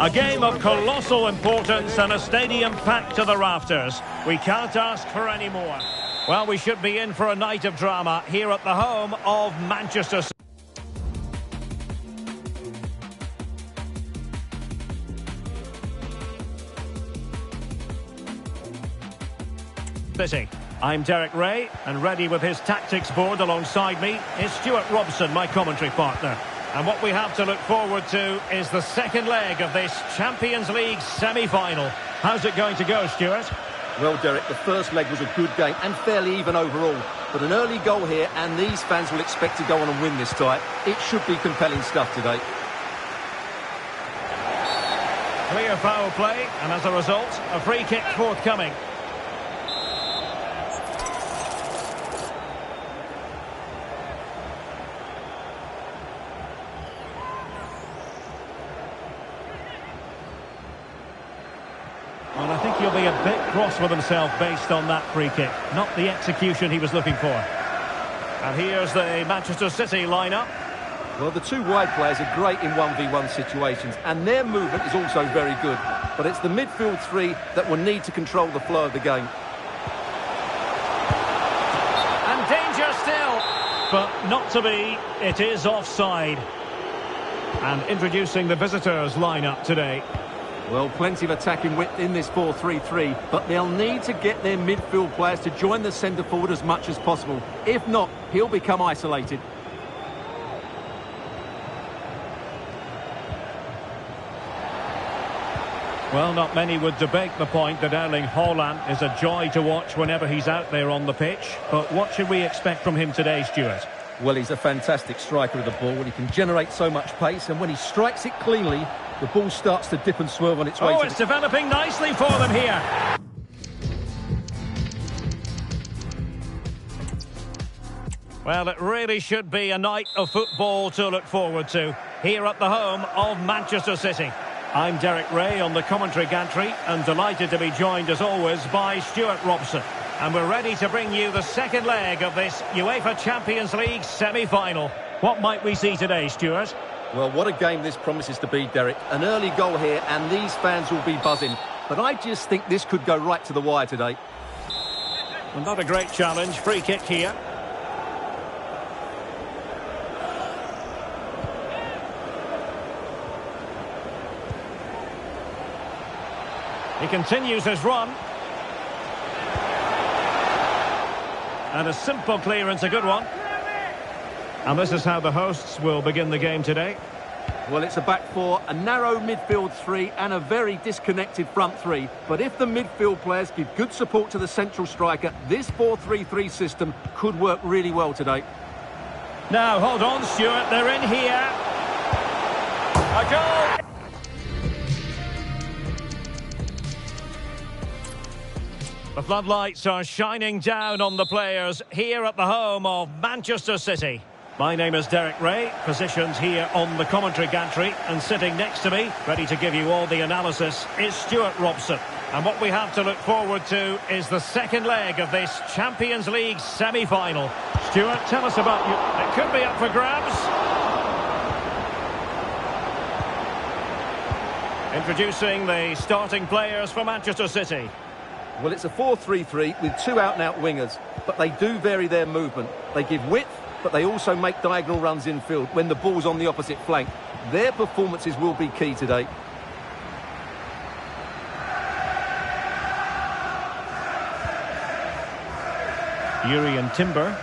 A game of colossal importance and a stadium packed to the rafters. We can't ask for any more. Well, we should be in for a night of drama here at the home of Manchester City. I'm Derek Ray, and ready with his tactics board alongside me is Stuart Robson, my commentary partner. And what we have to look forward to is the second leg of this Champions League semi-final. How's it going to go, Stuart? Well, Derek, the first leg was a good game and fairly even overall. But an early goal here, and these fans will expect to go on and win this tie. It should be compelling stuff today. Clear foul play, and as a result, a free kick forthcoming. Well, I think he'll be a bit cross with himself based on that free kick. Not the execution he was looking for. And here's the Manchester City lineup. Well, the two wide players are great in 1v1 situations, and their movement is also very good. But it's the midfield three that will need to control the flow of the game. And danger still. But not to be. It is offside. And introducing the visitors lineup today. Well, plenty of attacking width in this 4-3-3, but they'll need to get their midfield players to join the centre forward as much as possible. If not, he'll become isolated. Well, not many would debate the point that Erling Haaland is a joy to watch whenever he's out there on the pitch. But what should we expect from him today, Stuart? Well, he's a fantastic striker of the ball. He can generate so much pace, and when he strikes it cleanly, the ball starts to dip and swerve on its way. Oh, it's developing nicely for them here. Well, it really should be a night of football to look forward to here at the home of Manchester City. I'm Derek Ray on the commentary gantry and delighted to be joined as always by Stuart Robson. And we're ready to bring you the second leg of this UEFA Champions League semi-final. What might we see today, Stuart? Well, what a game this promises to be, Derek. An early goal here, and these fans will be buzzing. But I just think this could go right to the wire today. Well, not a great challenge. Free kick here. He continues his run. And a simple clearance, a good one. And this is how the hosts will begin the game today. Well, it's a back four, a narrow midfield three and a very disconnected front three. But if the midfield players give good support to the central striker, this 4-3-3 system could work really well today. Now, hold on, Stuart. They're in here. A goal! The floodlights are shining down on the players here at the home of Manchester City. My name is Derek Ray, positioned here on the commentary gantry, and sitting next to me, ready to give you all the analysis, is Stuart Robson. And what we have to look forward to is the second leg of this Champions League semi-final. Stuart, tell us about you. It could be up for grabs. Introducing the starting players for Manchester City. Well, it's a 4-3-3 with two out-and-out wingers, but they do vary their movement. They give width, but they also make diagonal runs infield when the ball's on the opposite flank. Their performances will be key today. Yuri Timber.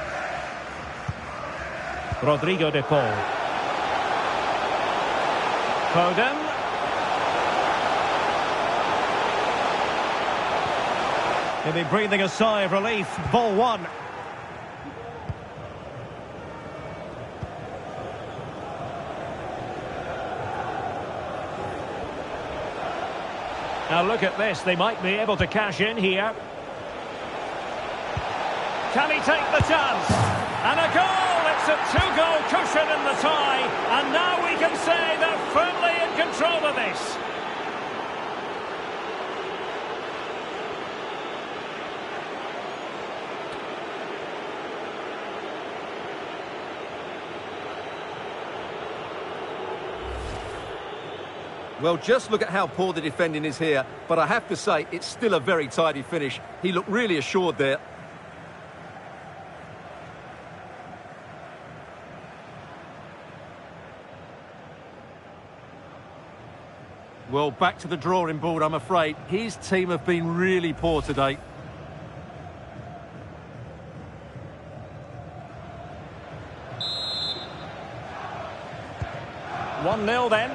Rodrigo de Paul. Foden. He'll be breathing a sigh of relief. Ball one. Now look at this. They might be able to cash in here. Can he take the chance? And a goal! It's a two-goal cushion in the tie. And now we can say they're firmly in control of this. Well, just look at how poor the defending is here, but I have to say, it's still a very tidy finish. He looked really assured there. Well, back to the drawing board, I'm afraid. His team have been really poor today. One 0 then.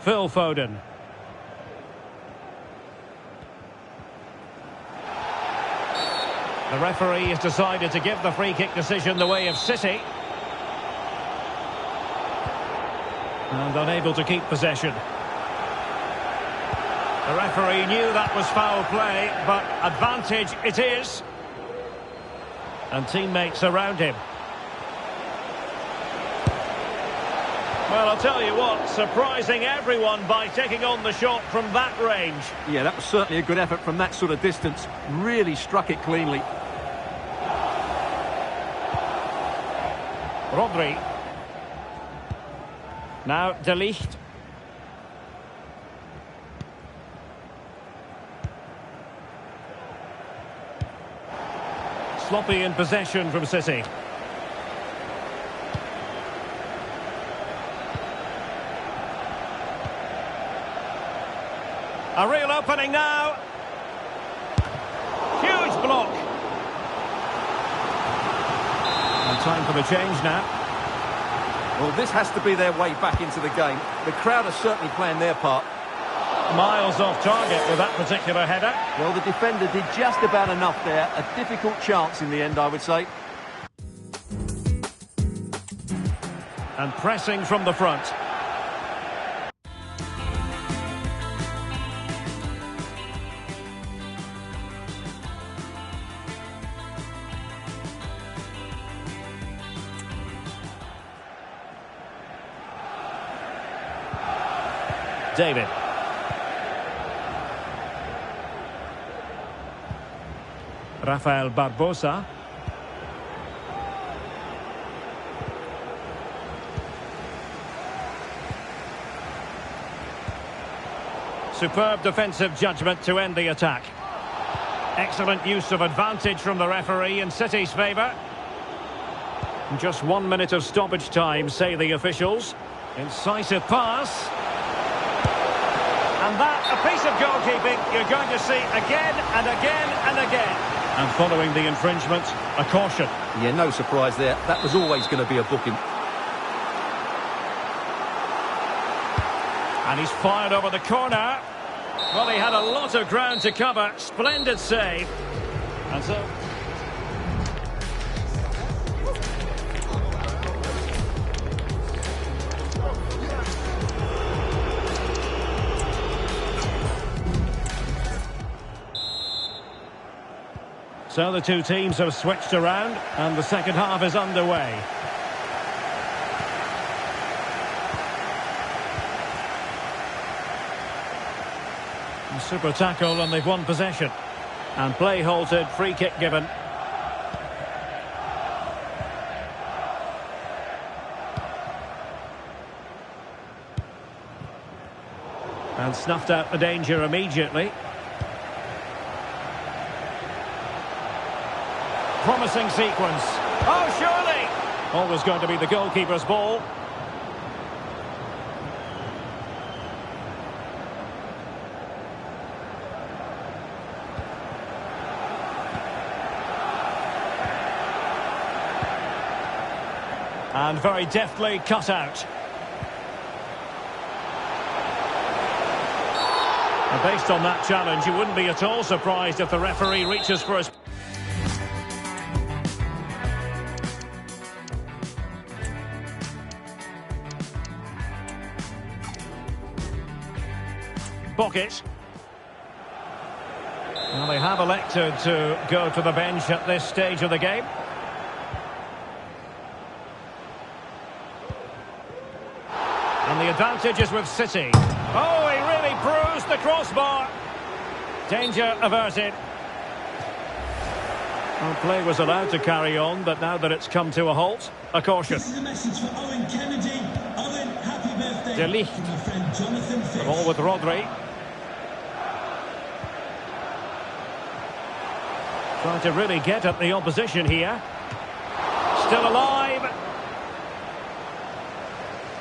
Phil Foden. The referee has decided to give the free kick decision the way of City. And unable to keep possession. The referee knew that was foul play, but advantage it is. And teammates around him. Well, I'll tell you what, surprising everyone by taking on the shot from that range. Yeah, that was certainly a good effort from that sort of distance. Really struck it cleanly. Rodri. Now, de Ligt. Sloppy in possession from City. A real opening now. Huge block. And time for the change now. Well, this has to be their way back into the game. The crowd are certainly playing their part. Miles off target with that particular header. Well, the defender did just about enough there. A difficult chance in the end, I would say. And pressing from the front. David. Rafael Barbosa. Superb defensive judgment to end the attack. Excellent use of advantage from the referee in City's favour. Just 1 minute of stoppage time, say the officials. Incisive pass. And that, a piece of goalkeeping you're going to see again and again and again. And following the infringement, a caution. Yeah, no surprise there. That was always going to be a booking. And he's fired over the corner. Well, he had a lot of ground to cover. Splendid save. And so... So the two teams have switched around and the second half is underway. Super tackle and they've won possession. And play halted, free kick given. And snuffed out the danger immediately. Promising sequence. Oh, surely! Always going to be the goalkeeper's ball. And very deftly cut out. And based on that challenge, you wouldn't be at all surprised if the referee reaches for his... pocket. Well, they have elected to go to the bench at this stage of the game. And the advantage is with City. Oh, he really bruised the crossbar. Danger averted. Well, play was allowed to carry on, but now that it's come to a halt, a caution. This is a message for Owen Kennedy. Owen, happy birthday. De From my friend Jonathan Fitz. The ball with Rodri. Trying to really get at the opposition here. Still alive.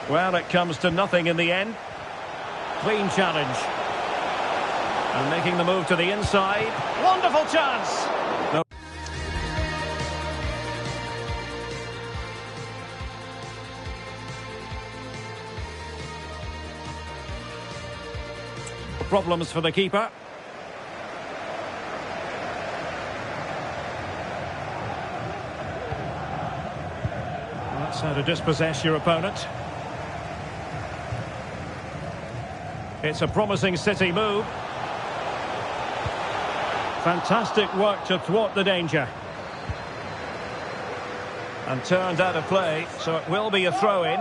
Well, it comes to nothing in the end. Clean challenge. And making the move to the inside. Wonderful chance. No. Problems for the keeper. That's how to dispossess your opponent. It's a promising City move. Fantastic work to thwart the danger. And turned out of play, so it will be a throw-in.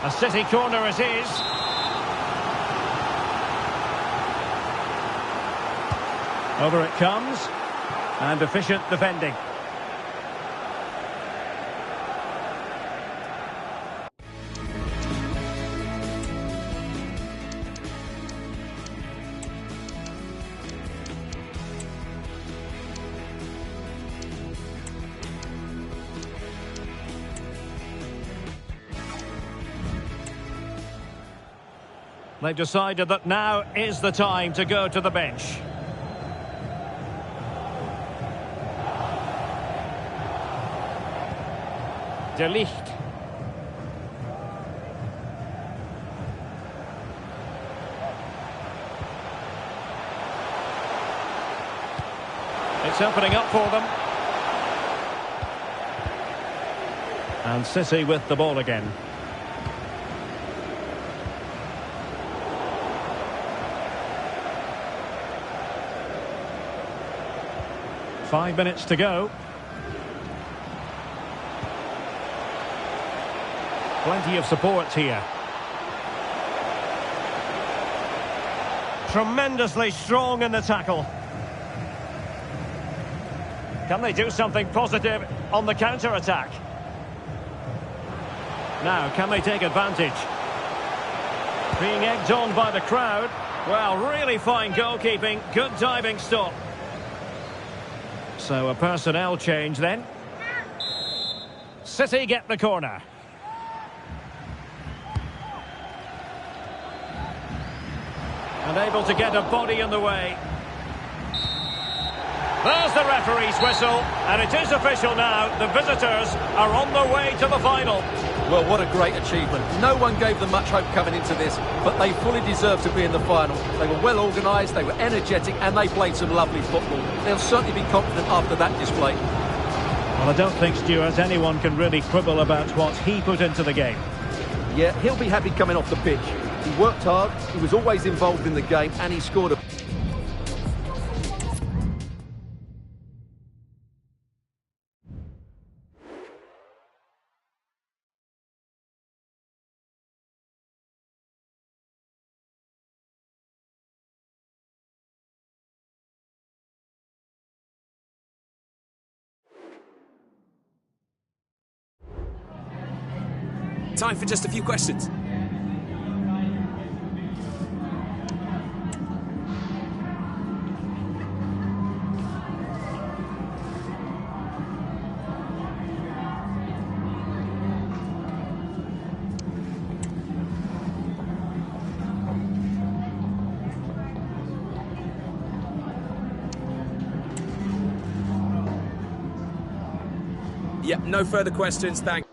A City corner it is. Over it comes. And efficient defending. They've decided that now is the time to go to the bench. De Ligt. It's opening up for them. And City with the ball again. Five minutes to go. Plenty of support here. Tremendously strong in the tackle. Can they do something positive on the counter-attack? Now, can they take advantage? Being egged on by the crowd. Well, really fine goalkeeping. Good diving stop. So a personnel change then. City get the corner. And able to get a body in the way. There's the referee's whistle, and it is official now. The visitors are on their way to the final. Well, what a great achievement. No one gave them much hope coming into this, but they fully deserve to be in the final. They were well organised, they were energetic, and they played some lovely football. They'll certainly be confident after that display. Well, I don't think, Stuart, anyone can really quibble about what he put into the game. Yeah, he'll be happy coming off the pitch. He worked hard, he was always involved in the game, and he scored a... Time for just a few questions. Yep, no further questions, thanks.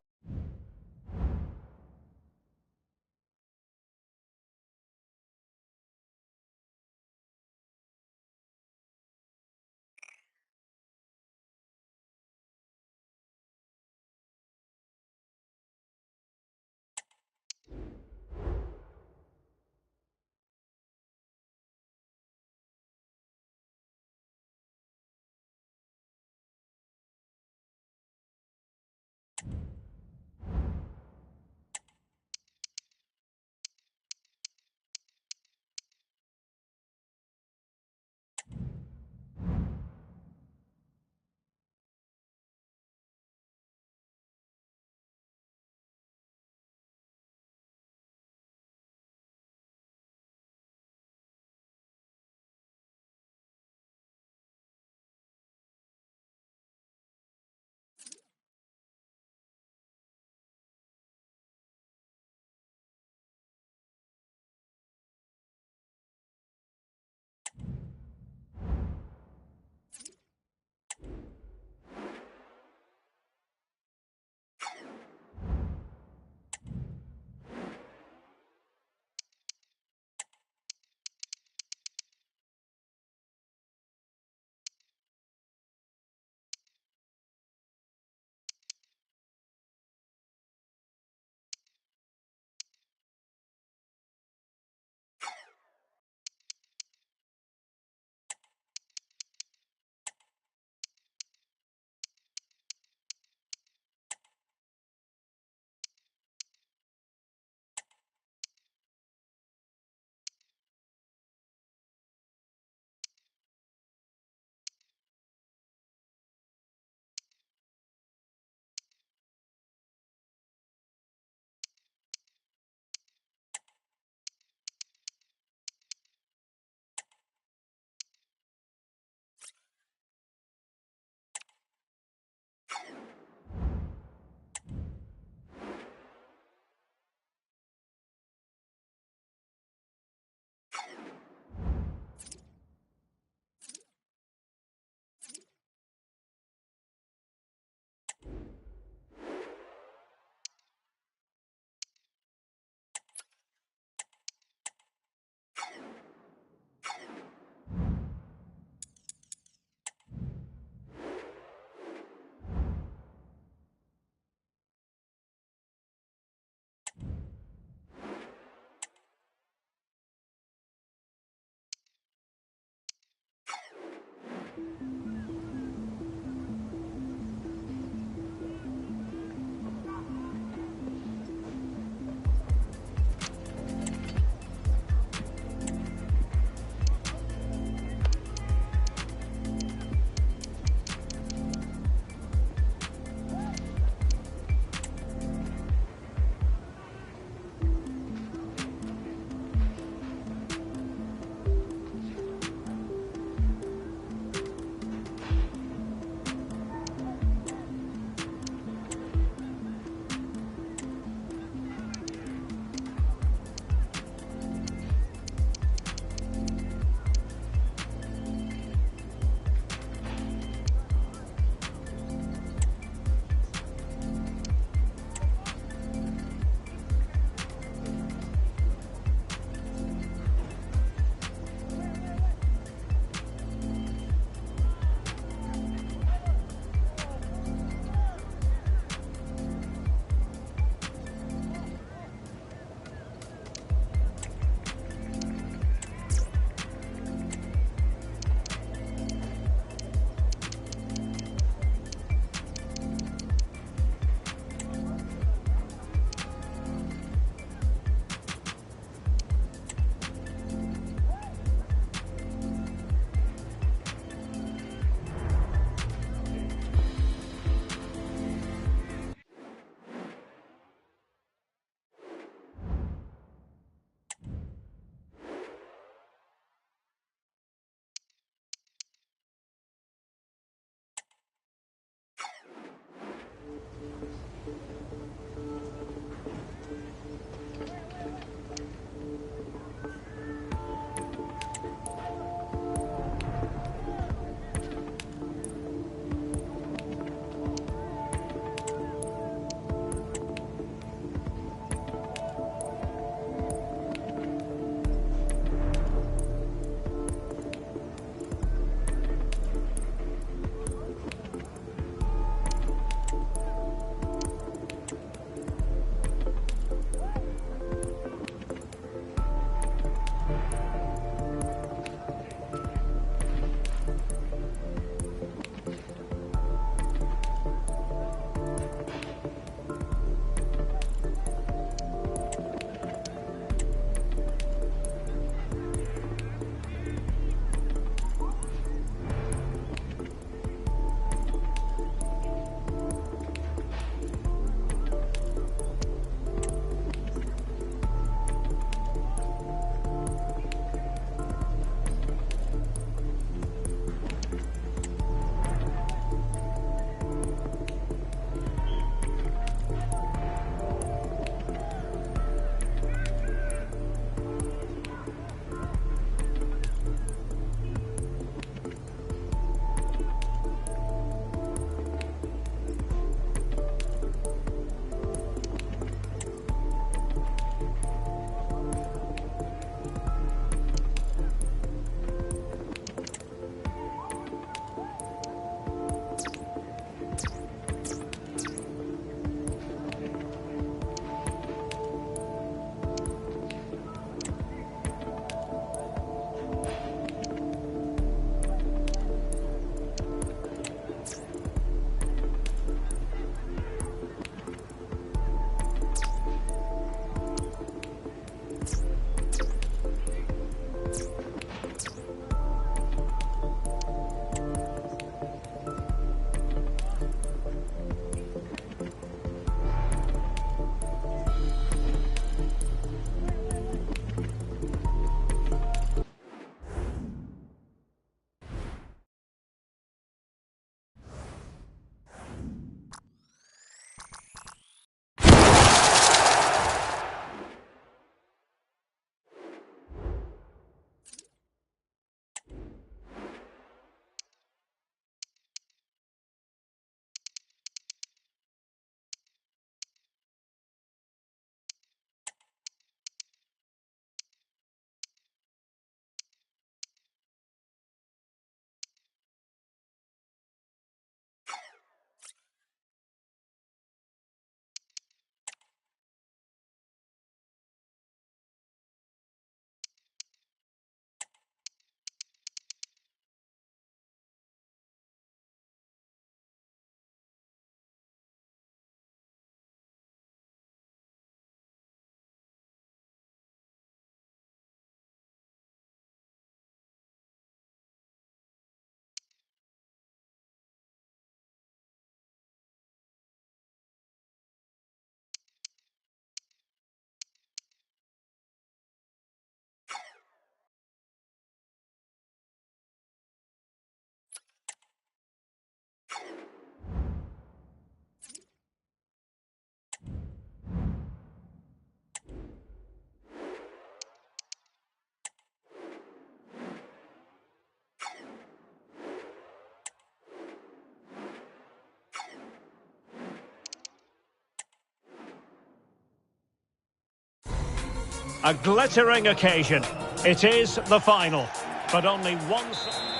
A glittering occasion. It is the final. But only one...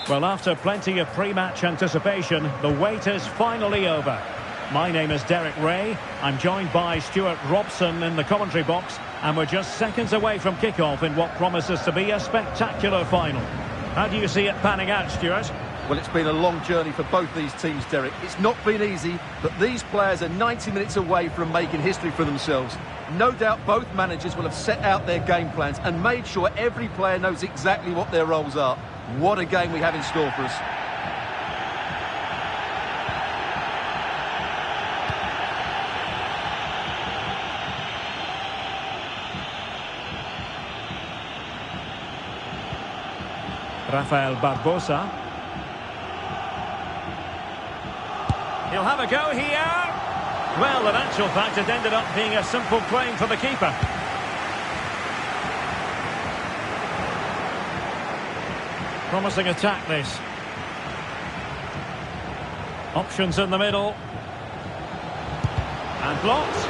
Well, after plenty of pre-match anticipation, the wait is finally over. My name is Derek Ray. I'm joined by Stuart Robson in the commentary box, and we're just seconds away from kick-off in what promises to be a spectacular final. How do you see it panning out, Stuart? Well, it's been a long journey for both these teams, Derek. It's not been easy, but these players are 90 minutes away from making history for themselves. No doubt both managers will have set out their game plans and made sure every player knows exactly what their roles are. What a game we have in store for us. Rafael Barbosa. He'll have a go here. Well, in actual fact, it ended up being a simple claim for the keeper. Promising attack, this. Options in the middle. And blocked.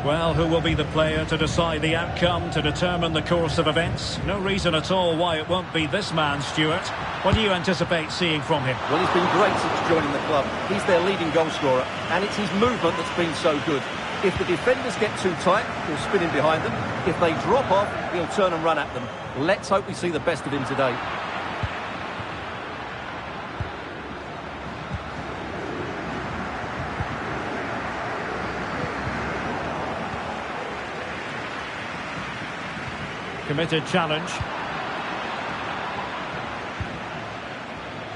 Well, who will be the player to decide the outcome, to determine the course of events? No reason at all why it won't be this man, Stuart. What do you anticipate seeing from him? Well, he's been great since joining the club. He's their leading goal scorer, and it's his movement that's been so good. If the defenders get too tight, he'll spin in behind them. If they drop off, he'll turn and run at them. Let's hope we see the best of him today. Committed challenge.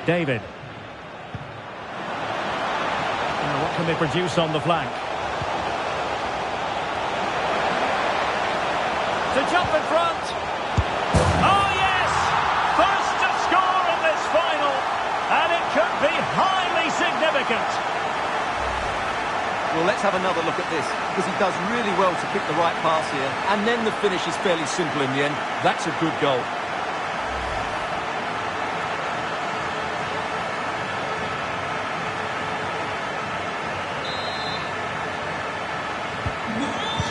David. Now, what can they produce on the flank? To jump in front. Oh, yes! First to score in this final. And it could be highly significant. Well, let's have another look at this, because he does really well to pick the right pass here, and then the finish is fairly simple in the end. That's a good goal.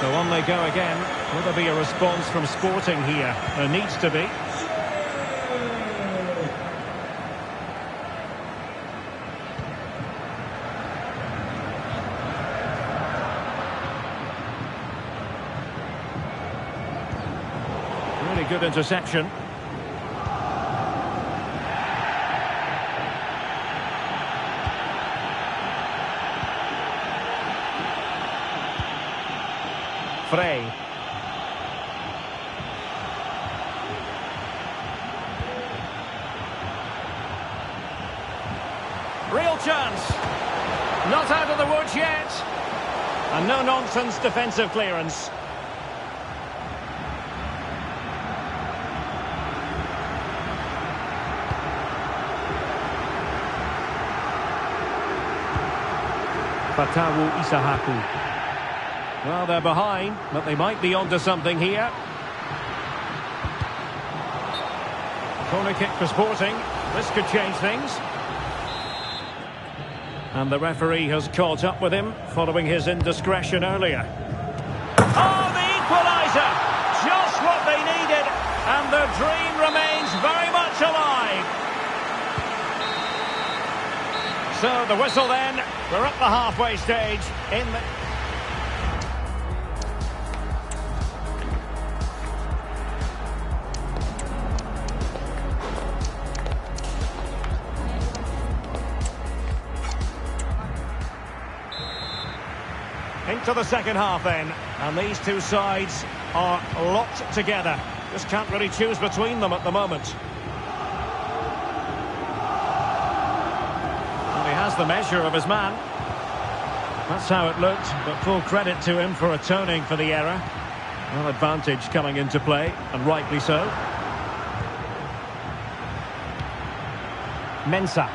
So on they go again. Will there be a response from Sporting here? There needs to be. Really good interception. Frey. Real chance. Not out of the woods yet. And no-nonsense defensive clearance. Fatawu Isahaku. Well, they're behind, but they might be onto something here. Corner kick for Sporting. This could change things. And the referee has caught up with him following his indiscretion earlier. Oh, the equaliser! Just what they needed, and their dream remains very much alive. So the whistle then. We're at the halfway stage in the... Into the second half then, and these two sides are locked together. Just can't really choose between them at the moment. And he has the measure of his man. That's how it looked, but full credit to him for atoning for the error. Well, advantage coming into play, and rightly so. Mensah.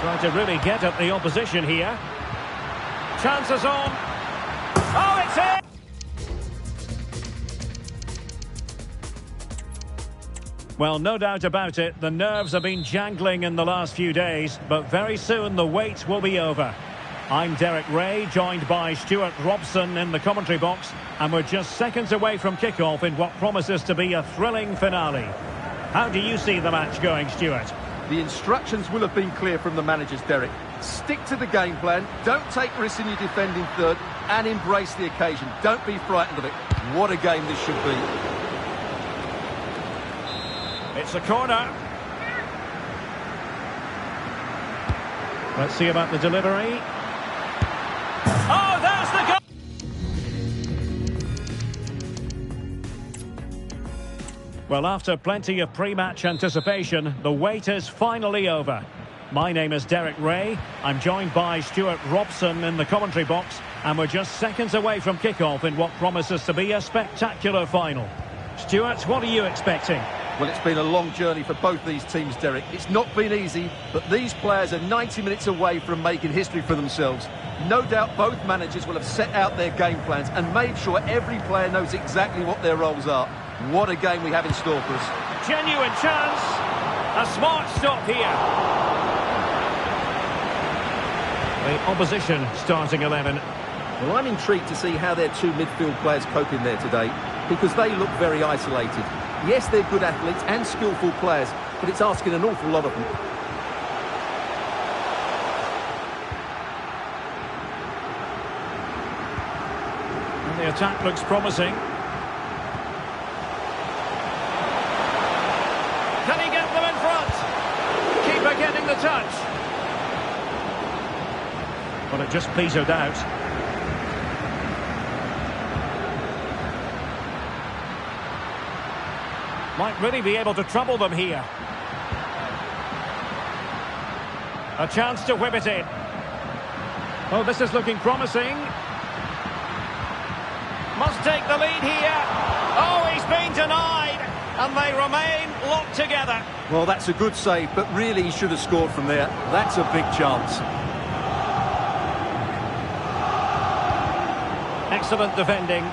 Trying to really get at the opposition here. Chances on. Oh, it's in! Well, no doubt about it, the nerves have been jangling in the last few days, but very soon the wait will be over. I'm Derek Ray, joined by Stuart Robson in the commentary box, and we're just seconds away from kick-off in what promises to be a thrilling finale. How do you see the match going, Stuart? The instructions will have been clear from the managers, Derek. Stick to the game plan, don't take risks in your defending third, and embrace the occasion. Don't be frightened of it. What a game this should be. It's a corner. Let's see about the delivery. Oh, there's the goal! Well, after plenty of pre-match anticipation, the wait is finally over. My name is Derek Ray. I'm joined by Stuart Robson in the commentary box, and we're just seconds away from kick-off in what promises to be a spectacular final. Stuart, what are you expecting? Well, it's been a long journey for both these teams, Derek. It's not been easy, but these players are 90 minutes away from making history for themselves. No doubt both managers will have set out their game plans and made sure every player knows exactly what their roles are. What a game we have in store for us. Genuine chance. A smart stop here. The opposition starting 11. Well, I'm intrigued to see how their two midfield players cope in there today, because they look very isolated. Yes, they're good athletes and skillful players, but it's asking an awful lot of them. And the attack looks promising. Can he get them in front? Keeper getting the touch. But it just petered out. Might really be able to trouble them here. A chance to whip it in. Oh, this is looking promising. Must take the lead here. Oh, he's been denied. And they remain locked together. Well, that's a good save, but really he should have scored from there. That's a big chance. Excellent defending.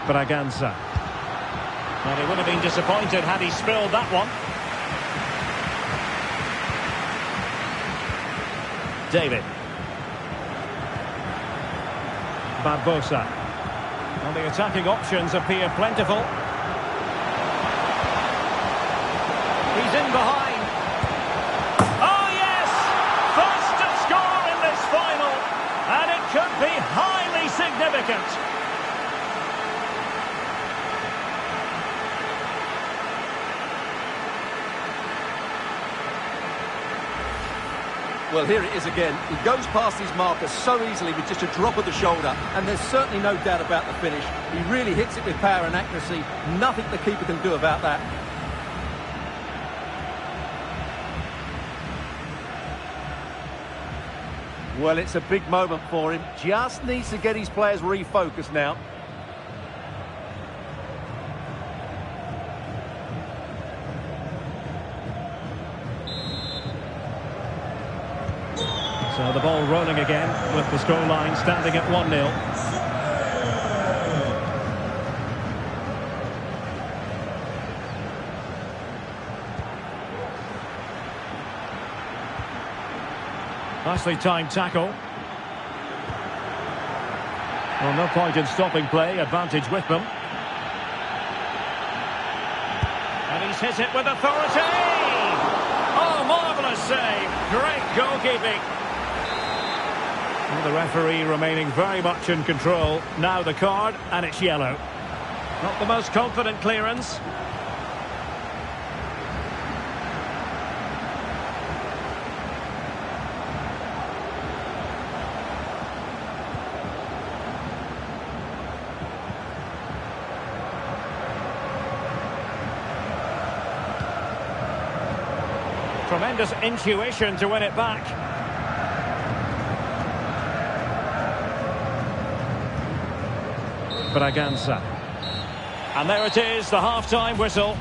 Braganza. And he would have been disappointed had he spilled that one. David. Barbosa. And the attacking options appear plentiful. He's in behind. Oh yes! First to score in this final. And it could be highly significant. Well, here it is again. He goes past his marker so easily with just a drop of the shoulder, and there's certainly no doubt about the finish. He really hits it with power and accuracy. Nothing the keeper can do about that. Well, it's a big moment for him. Just needs to get his players refocused now. So the ball rolling again with the scoreline standing at 1-0. Nicely timed tackle. Well, no point in stopping play, advantage with them. And he's hit it with authority! Oh, marvellous save! Great goalkeeping! And the referee remaining very much in control. Now the card, and it's yellow. Not the most confident clearance. Tremendous intuition to win it back. Braganza. And there it is, the half-time whistle.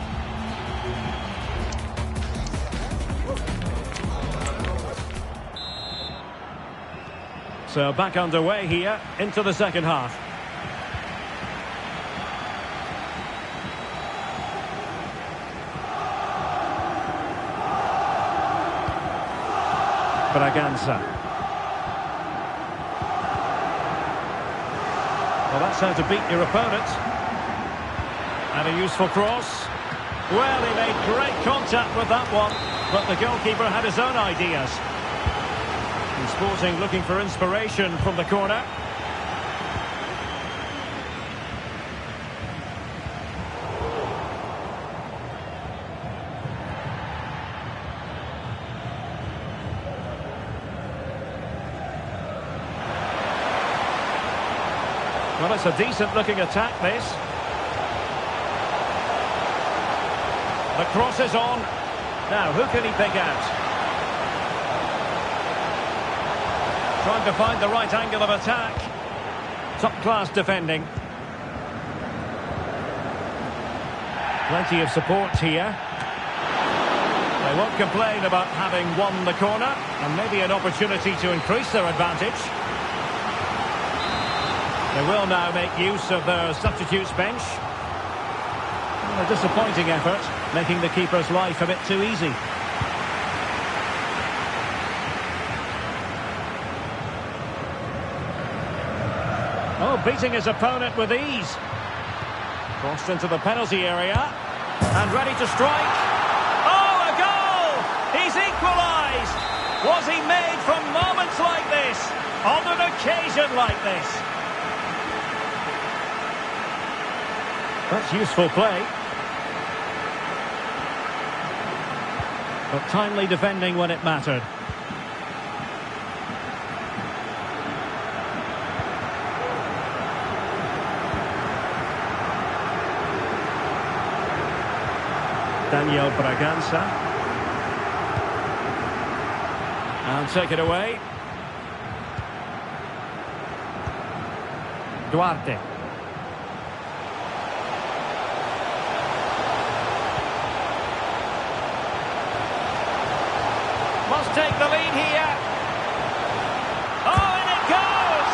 So back underway here into the second half. Braganza. Well, that's how to beat your opponent. And a useful cross. Well, he made great contact with that one, but the goalkeeper had his own ideas. And Sporting looking for inspiration from the corner. Well, it's a decent-looking attack, this. The cross is on. Now, who can he pick out? Trying to find the right angle of attack. Top-class defending. Plenty of support here. They won't complain about having won the corner, and maybe an opportunity to increase their advantage. They will now make use of their substitutes bench. A disappointing effort, making the keeper's life a bit too easy. Oh, beating his opponent with ease. Crossed into the penalty area. And ready to strike. Oh, a goal! He's equalised! Was he made from moments like this? On an occasion like this? That's useful play. But timely defending when it mattered. Daniel Braganza. And take it away. Duarte. Must take the lead here. Oh, and it goes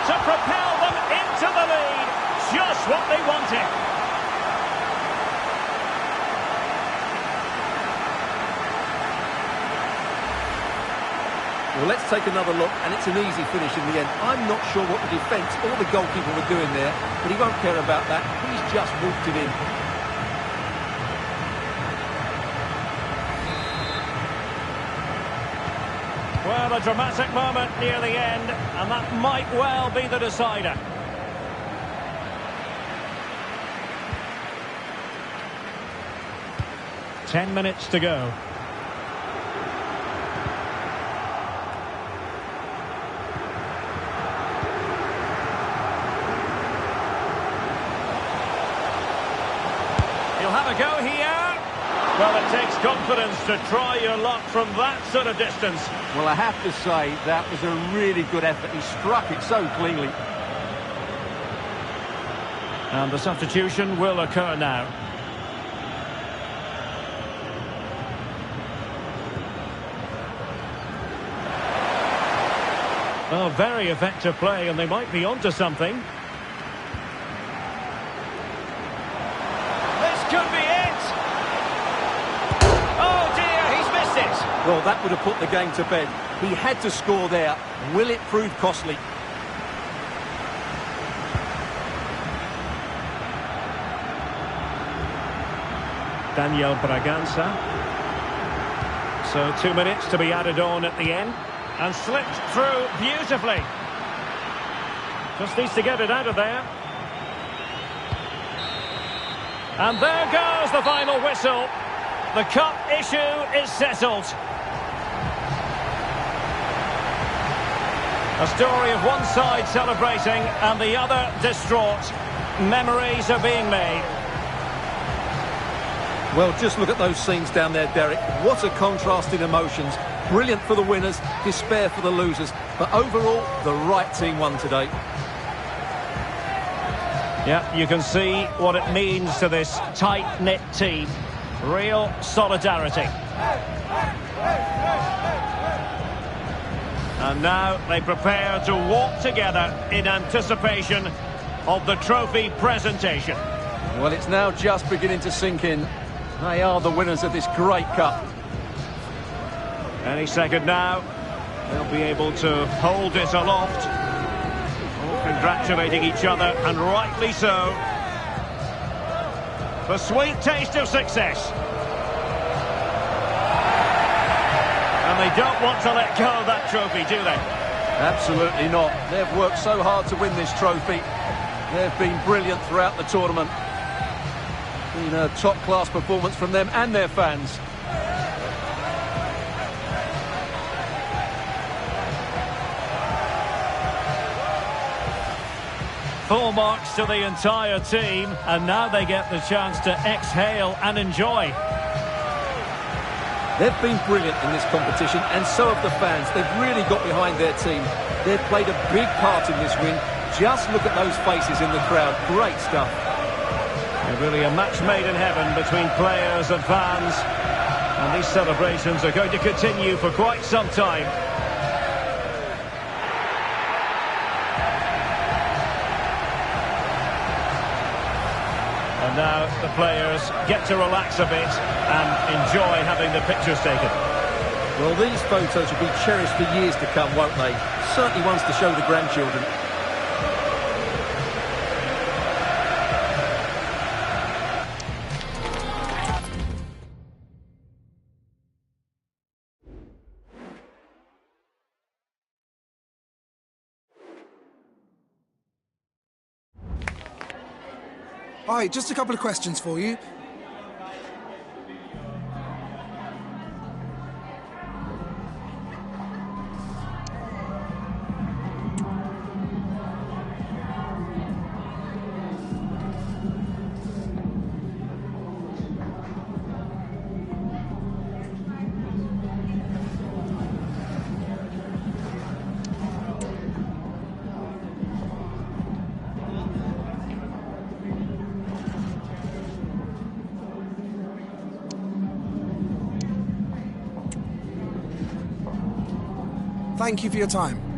to propel them into the lead. Just what they wanted. Well, let's take another look, and it's an easy finish in the end. I'm not sure what the defence or the goalkeeper were doing there, but he won't care about that. He's just walked it in. Well, a dramatic moment near the end, and that might well be the decider. Ten minutes to go. He'll have a go here. Well, it takes confidence to try your luck from that sort of distance. Well, I have to say, that was a really good effort. He struck it so cleanly. And the substitution will occur now. Oh, very effective play, and they might be onto something. This could be it! Oh dear, he's missed it! Well, that would have put the game to bed. He had to score there. Will it prove costly? Daniel Braganza. So 2 minutes to be added on at the end. And slipped through beautifully. Just needs to get it out of there. And there goes the final whistle. The cup issue is settled. A story of one side celebrating and the other distraught. Memories are being made. Well, just look at those scenes down there, Derek. What a contrast in emotions. Brilliant for the winners, despair for the losers. But overall, the right team won today. Yeah, you can see what it means to this tight-knit team. Real solidarity. And now they prepare to walk together in anticipation of the trophy presentation. Well, it's now just beginning to sink in. They are the winners of this great cup. Any second now. They'll be able to hold it aloft. All congratulating each other, and rightly so. The sweet taste of success. And they don't want to let go of that trophy, do they? Absolutely not. They've worked so hard to win this trophy. They've been brilliant throughout the tournament. Been a top-class performance from them and their fans. Full marks to the entire team, and now they get the chance to exhale and enjoy. They've been brilliant in this competition, and so have the fans. They've really got behind their team. They've played a big part in this win. Just look at those faces in the crowd. Great stuff. Really a match made in heaven between players and fans. And these celebrations are going to continue for quite some time. And now the players get to relax a bit and enjoy having the pictures taken. Well, these photos will be cherished for years to come, won't they? Certainly ones to show the grandchildren. Hi, just a couple of questions for you. Thank you for your time.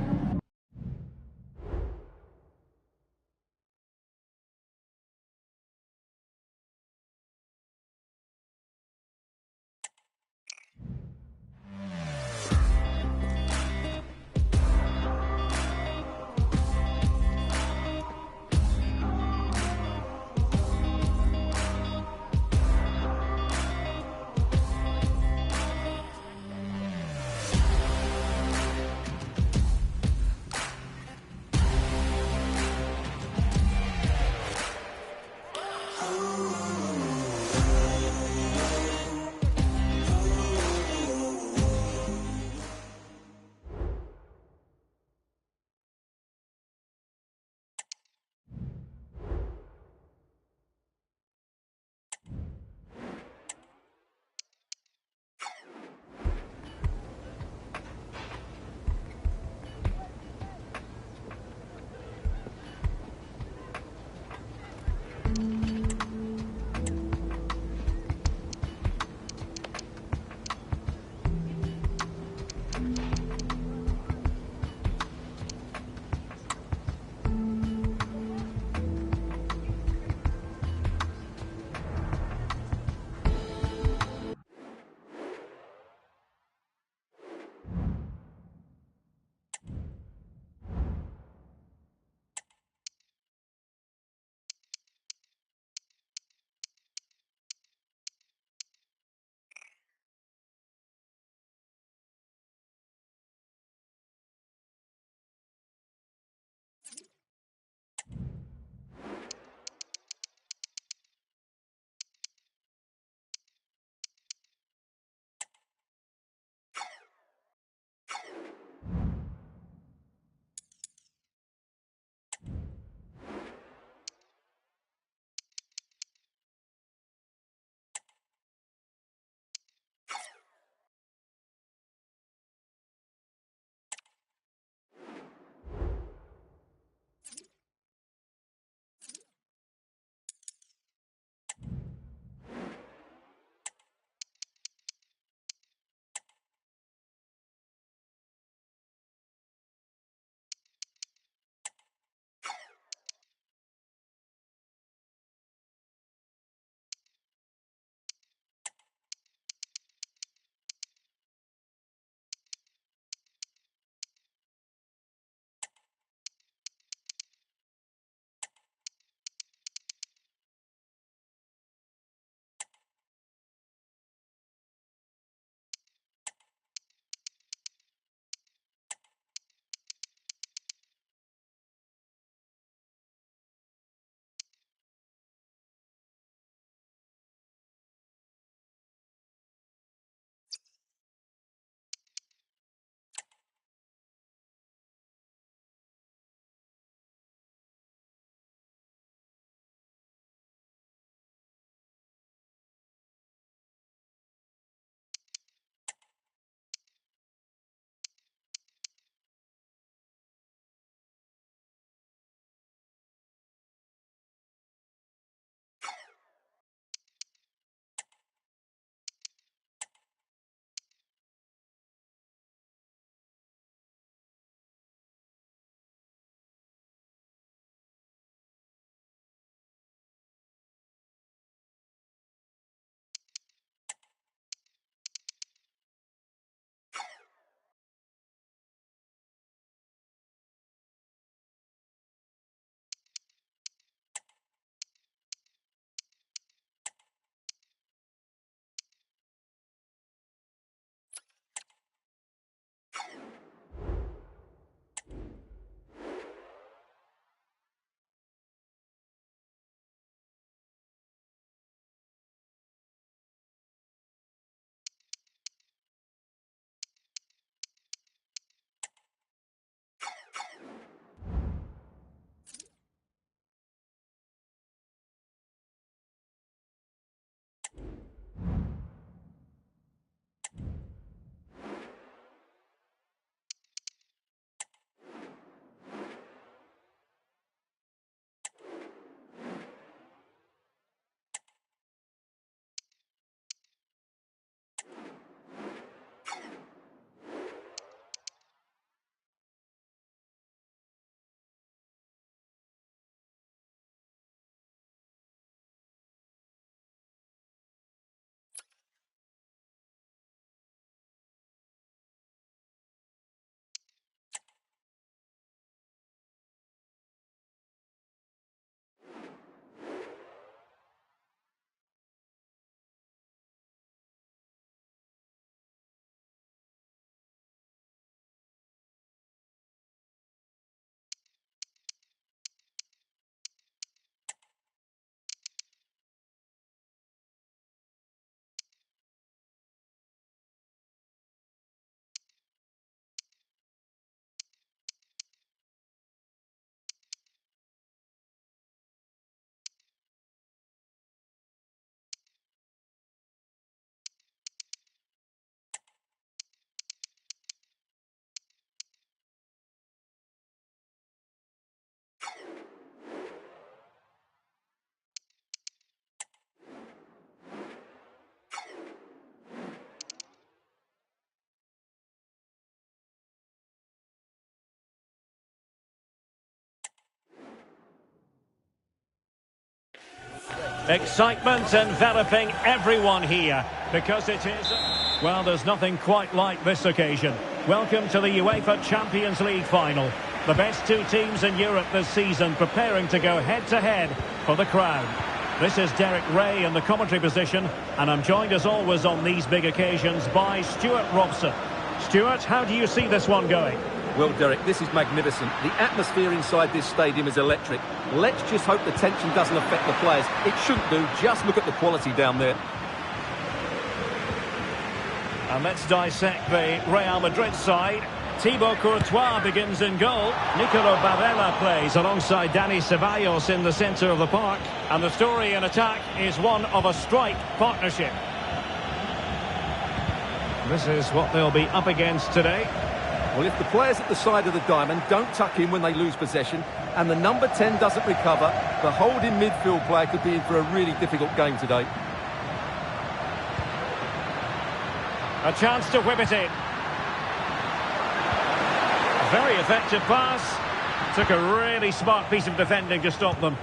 Excitement enveloping everyone here because it is... Well, there's nothing quite like this occasion. Welcome to the UEFA Champions League final. The best two teams in Europe this season preparing to go head-to-head for the crown. This is Derek Ray in the commentary position, and I'm joined as always on these big occasions by Stuart Robson. Stuart, how do you see this one going? Well, Derek, this is magnificent. The atmosphere inside this stadium is electric. Let's just hope the tension doesn't affect the players. It shouldn't do. Just look at the quality down there. And let's dissect the Real Madrid side. Thibaut Courtois begins in goal. Nicolo Barella plays alongside Dani Ceballos in the centre of the park. And the story in attack is one of a strike partnership. This is what they'll be up against today. Well, if the players at the side of the diamond don't tuck in when they lose possession, and the number 10 doesn't recover, the holding midfield player could be in for a really difficult game today. A chance to whip it in. Very effective pass. Took a really smart piece of defending to stop them.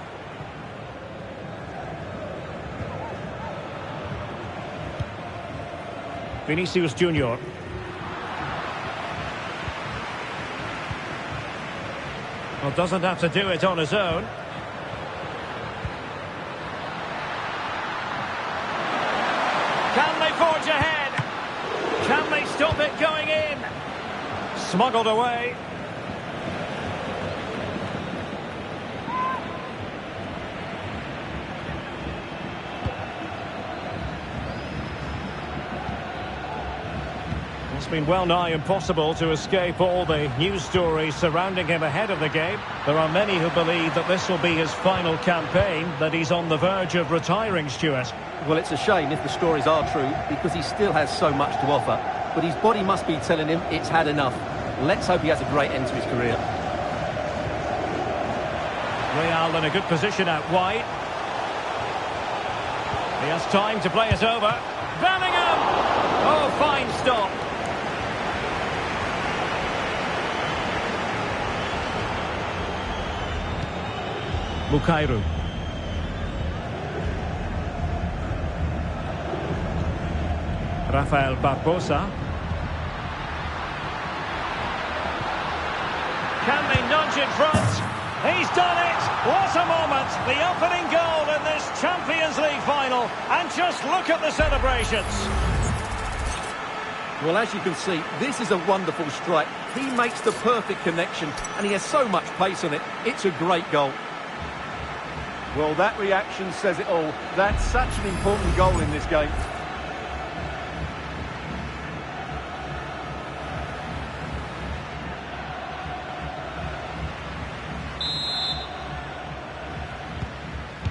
Vinicius Junior. Well, doesn't have to do it on his own. Can they forge ahead? Can they stop it going in? Smuggled away. It's been well nigh impossible to escape all the news stories surrounding him ahead of the game. There are many who believe that this will be his final campaign, that he's on the verge of retiring, Stuart. Well, it's a shame if the stories are true, because he still has so much to offer. But his body must be telling him it's had enough. Let's hope he has a great end to his career. Real in a good position out wide. He has time to play it over. Bellingham! Oh, fine stop. Bukairu. Rafael Barbosa. Can they nudge in front? He's done it! What a moment! The opening goal in this Champions League final. And just look at the celebrations. Well, as you can see, this is a wonderful strike. He makes the perfect connection, and he has so much pace on it. It's a great goal. Well, that reaction says it all. That's such an important goal in this game.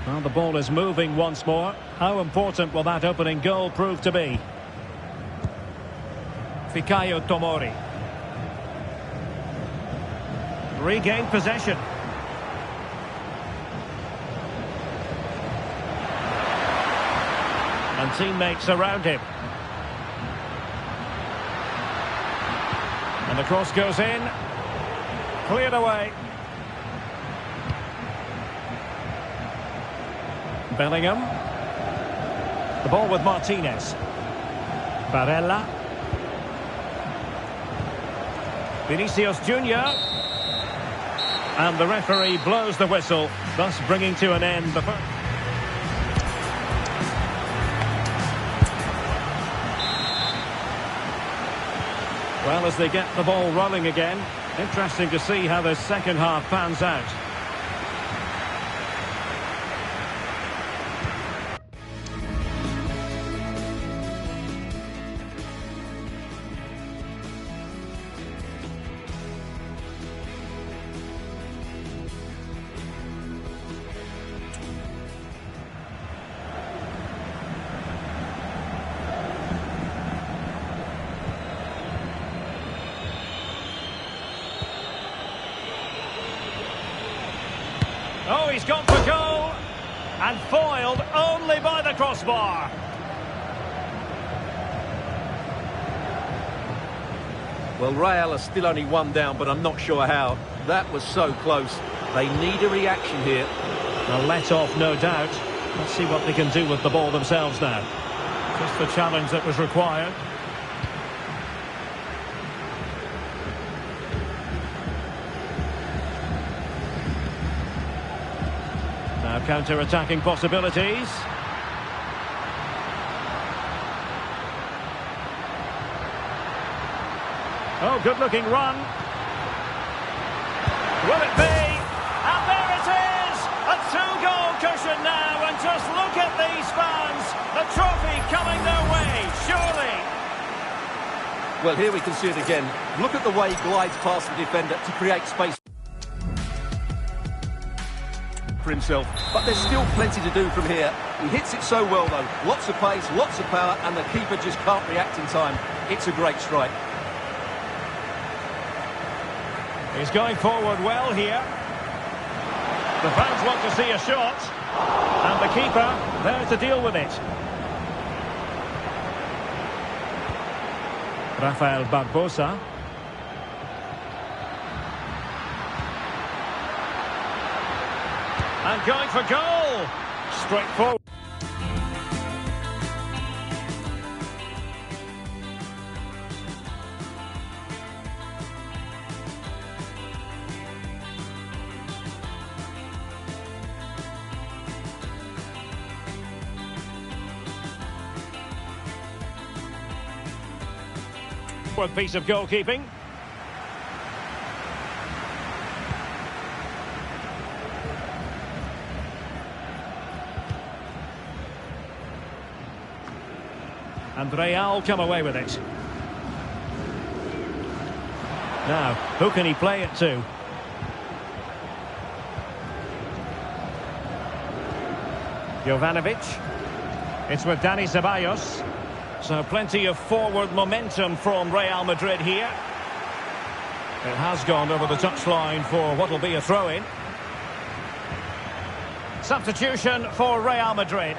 Well, the ball is moving once more. How important will that opening goal prove to be? Fikayo Tomori. Regained possession. And teammates around him. And the cross goes in. Cleared away. Bellingham. The ball with Martinez. Barella. Vinicius Junior. And the referee blows the whistle, thus bringing to an end the first. Well, as they get the ball rolling again, interesting to see how the second half pans out. Oh, he's gone for goal, and foiled only by the crossbar. Well, Real are still only one down, but I'm not sure how. That was so close. They need a reaction here. A let-off, no doubt. Let's see what they can do with the ball themselves now. Just the challenge that was required. Now counter-attacking possibilities. Oh, good-looking run. Will it be? And there it is! A two-goal cushion now, and just look at these fans. The trophy coming their way, surely. Well, here we can see it again. Look at the way he glides past the defender to create space for himself. But there's still plenty to do from here. He hits it so well, though. Lots of pace, lots of power, and the keeper just can't react in time. It's a great strike. He's going forward well here. The fans want to see a shot. And the keeper there to deal with it. Rafael Barbosa. And going for goal. Straight forward. Piece of goalkeeping. And Real come away with it. Now, who can he play it to? Jovanovic. It's with Dani Ceballos. So plenty of forward momentum from Real Madrid here. It has gone over the touchline for what will be a throw-in. Substitution for Real Madrid.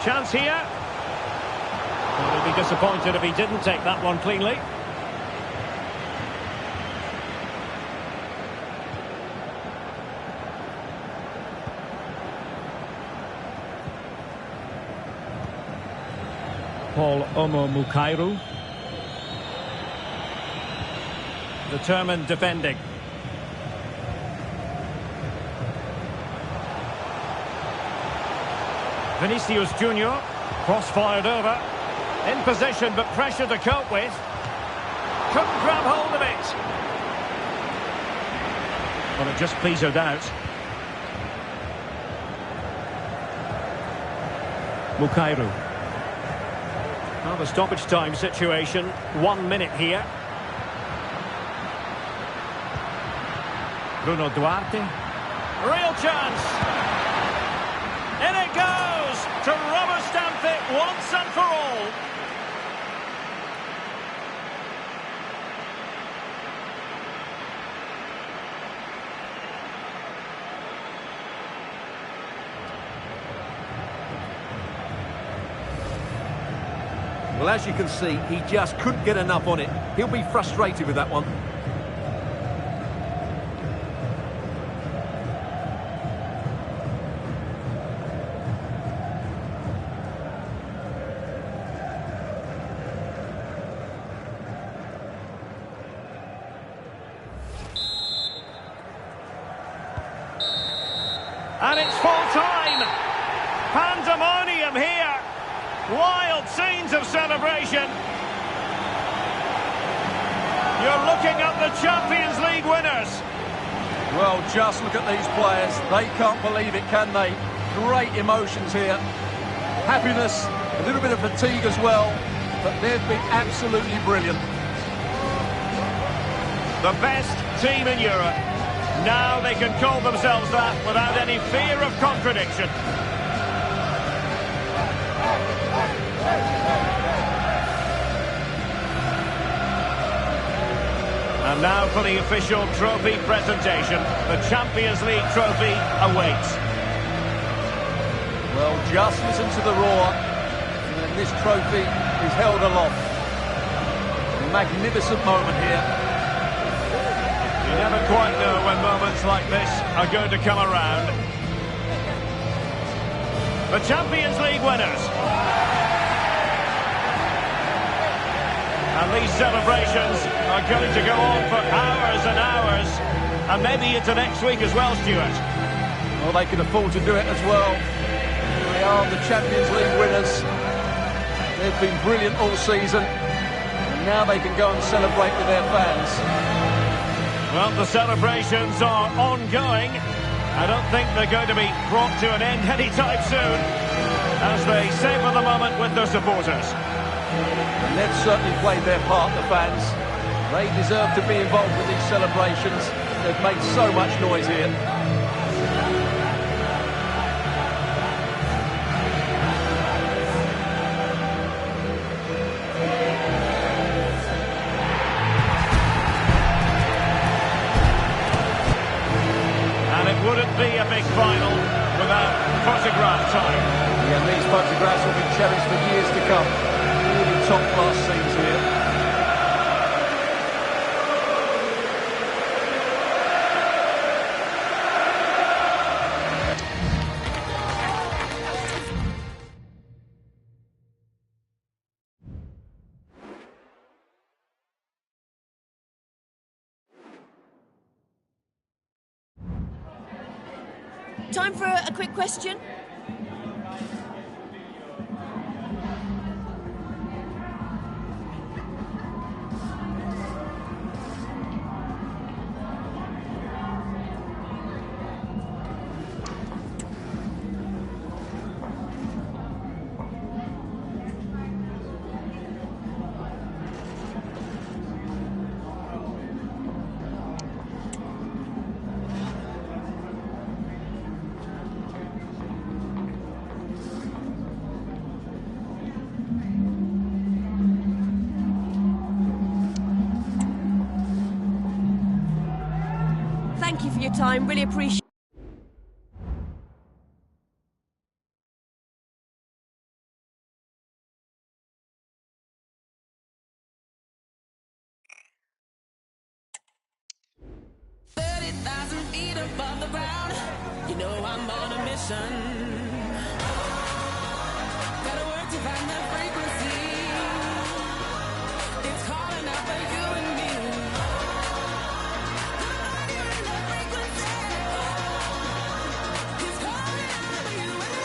Chance here. Well, he'd be disappointed if he didn't take that one cleanly. Paul Mukairu. Determined defending. Vinicius Junior. Cross-fired over. In position, but pressure to cope with. Couldn't grab hold of it. Well, it just petered out. Mukairu. Well, the stoppage time situation, 1 minute here. Bruno Duarte. Real chance. In it goes to rubber stamp it once and for all. Well, as you can see, he just couldn't get enough on it. He'll be frustrated with that one. And it's full time. Pandemonium here. Wild scenes of celebration. You're looking at the Champions League winners. Well, just look at these players. They can't believe it, can they? Great emotions here. Happiness, a little bit of fatigue as well, but they've been absolutely brilliant. The best team in Europe. Now they can call themselves that without any fear of contradiction. And now for the official trophy presentation. The Champions League trophy awaits. Well, just listen to the roar. And this trophy is held aloft. A magnificent moment here. You never quite know when moments like this are going to come around. the Champions League winners. And these celebrations are going to go on for hours and hours, and maybe into next week as well, Stuart. Well, they can afford to do it as well. They are the Champions League winners. They've been brilliant all season, and now they can go and celebrate with their fans. Well, the celebrations are ongoing. I don't think they're going to be brought to an end anytime soon, as they savour the moment with their supporters. And they've certainly played their part, the fans. They deserve to be involved with these celebrations. They've made so much noise here. Wouldn't be a big final without photograph time. Yeah, these photographs will be cherished for years to come. Really top-class scenes here. Time for a quick question. Thank you for your time, really appreciate it. You know I'm on a mission. Gotta work to find that frequency. It's calling out for you and me. It's calling out for you and me.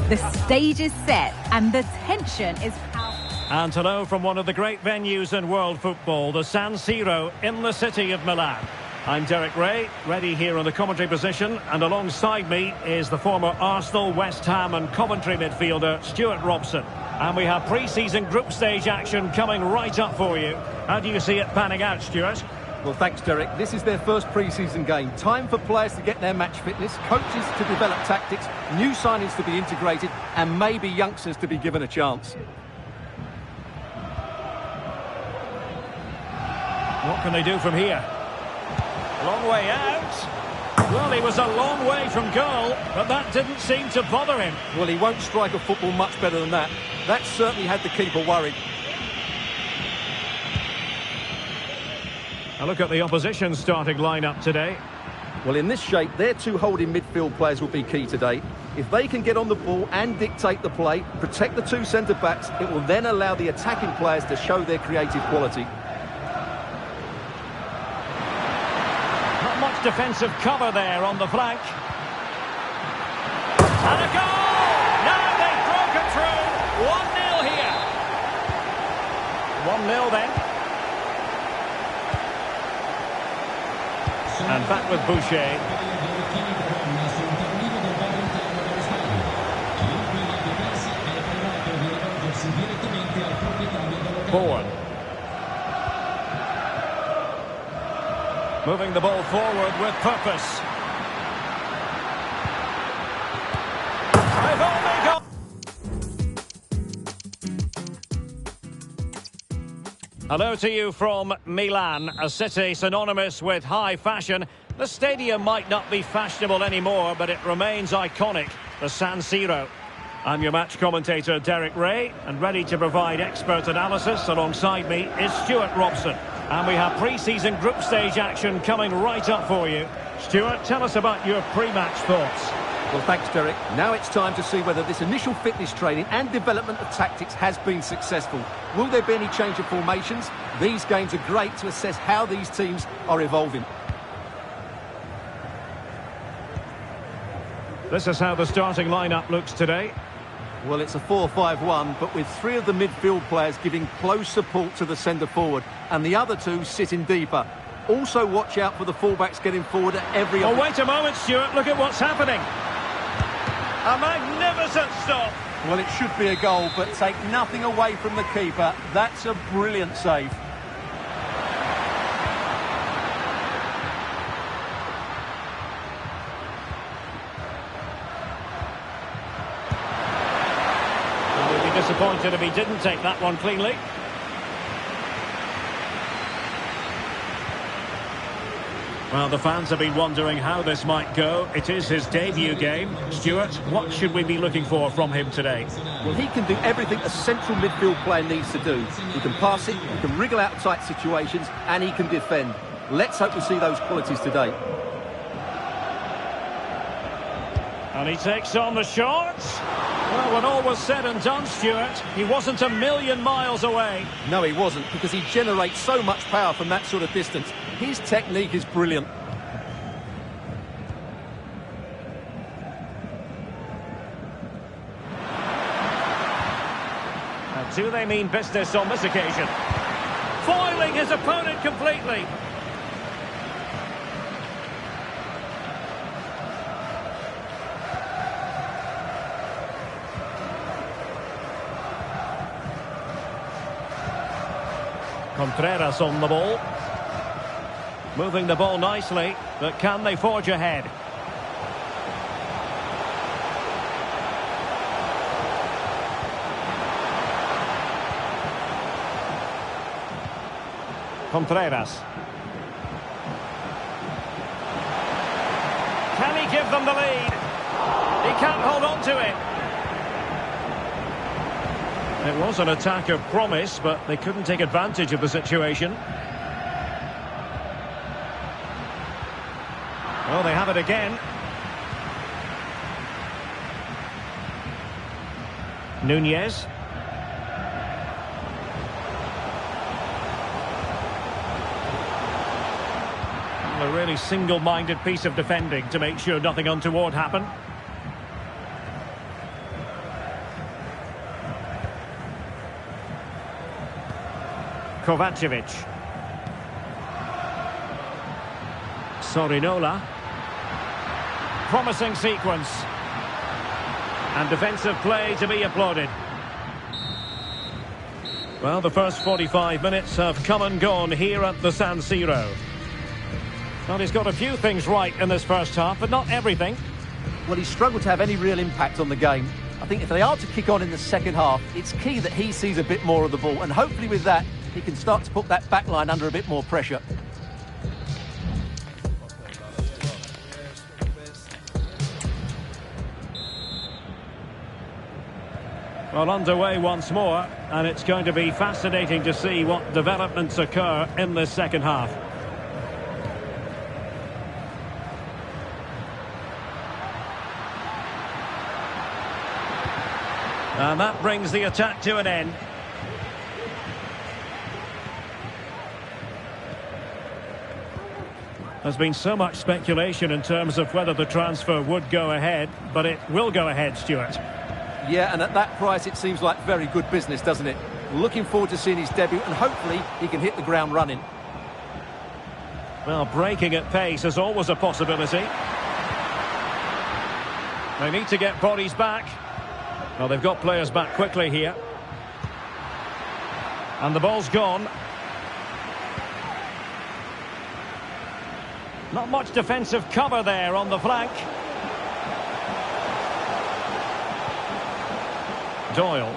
The stage is set and the tension is palpable. And hello from one of the great venues in world football, the San Siro in the city of Milan. I'm Derek Ray, ready here in the commentary position, and alongside me is the former Arsenal, West Ham and Coventry midfielder Stuart Robson. And we have pre-season group stage action coming right up for you. How do you see it panning out, Stuart? Well, thanks, Derek. This is their first pre-season game. Time for players to get their match fitness, coaches to develop tactics, new signings to be integrated, and maybe youngsters to be given a chance. What can they do from here? Long way out. Well, he was a long way from goal, but that didn't seem to bother him. Well, he won't strike a football much better than that. That certainly had the keeper worried. A look at the opposition starting lineup today. Well, in this shape, their two holding midfield players will be key today. If they can get on the ball and dictate the play, protect the two centre-backs, it will then allow the attacking players to show their creative quality. Not much defensive cover there on the flank. And a goal! Now they've broken through. 1-0 here. 1-0 then. And back with Boucher. Bourne. Moving the ball forward with purpose. They've only got... Hello to you from Milan, a city synonymous with high fashion. The stadium might not be fashionable anymore, but it remains iconic, the San Siro. I'm your match commentator, Derek Ray, and ready to provide expert analysis alongside me is Stuart Robson. And we have pre-season group stage action coming right up for you. Stuart, tell us about your pre-match thoughts. Well, thanks, Derek. Now it's time to see whether this initial fitness training and development of tactics has been successful. Will there be any change of formations? These games are great to assess how these teams are evolving. This is how the starting lineup looks today. Well, it's a 4-5-1, but with three of the midfield players giving close support to the centre-forward, and the other two sitting deeper. Also watch out for the fullbacks getting forward at every... Oh, wait a moment, Stuart. Look at what's happening. A magnificent stop. Well, it should be a goal, but take nothing away from the keeper. That's a brilliant save. He'll be disappointed if he didn't take that one cleanly. Well, the fans have been wondering how this might go. It is his debut game. Stuart, what should we be looking for from him today? Well, he can do everything a central midfield player needs to do. He can pass it, he can wriggle out of tight situations, and he can defend. Let's hope we see those qualities today. And he takes on the shots. Well, when all was said and done, Stuart, he wasn't a million miles away. No, he wasn't, because he generates so much power from that sort of distance. His technique is brilliant. And do they mean business on this occasion? Foiling his opponent completely. Contreras on the ball. Moving the ball nicely, but can they forge ahead? Contreras. Can he give them the lead? He can't hold on to it. It was an attack of promise, but they couldn't take advantage of the situation. Well, they have it again. Nunez. A really single-minded piece of defending to make sure nothing untoward happened. Kovacevic. Sorinola. Promising sequence. And defensive play to be applauded. Well, the first 45 minutes have come and gone here at the San Siro. Well, he's got a few things right in this first half, but not everything. Well, he's struggled to have any real impact on the game. I think if they are to kick on in the second half, it's key that he sees a bit more of the ball. And hopefully with that, he can start to put that back line under a bit more pressure. Well, underway once more, and it's going to be fascinating to see what developments occur in this second half. And that brings the attack to an end. There's been so much speculation in terms of whether the transfer would go ahead, but it will go ahead, Stuart. Yeah, and at that price, it seems like very good business, doesn't it? Looking forward to seeing his debut, and hopefully he can hit the ground running. Well, breaking at pace is always a possibility. They need to get bodies back. Well, they've got players back quickly here. And the ball's gone. Not much defensive cover there on the flank. Doyle.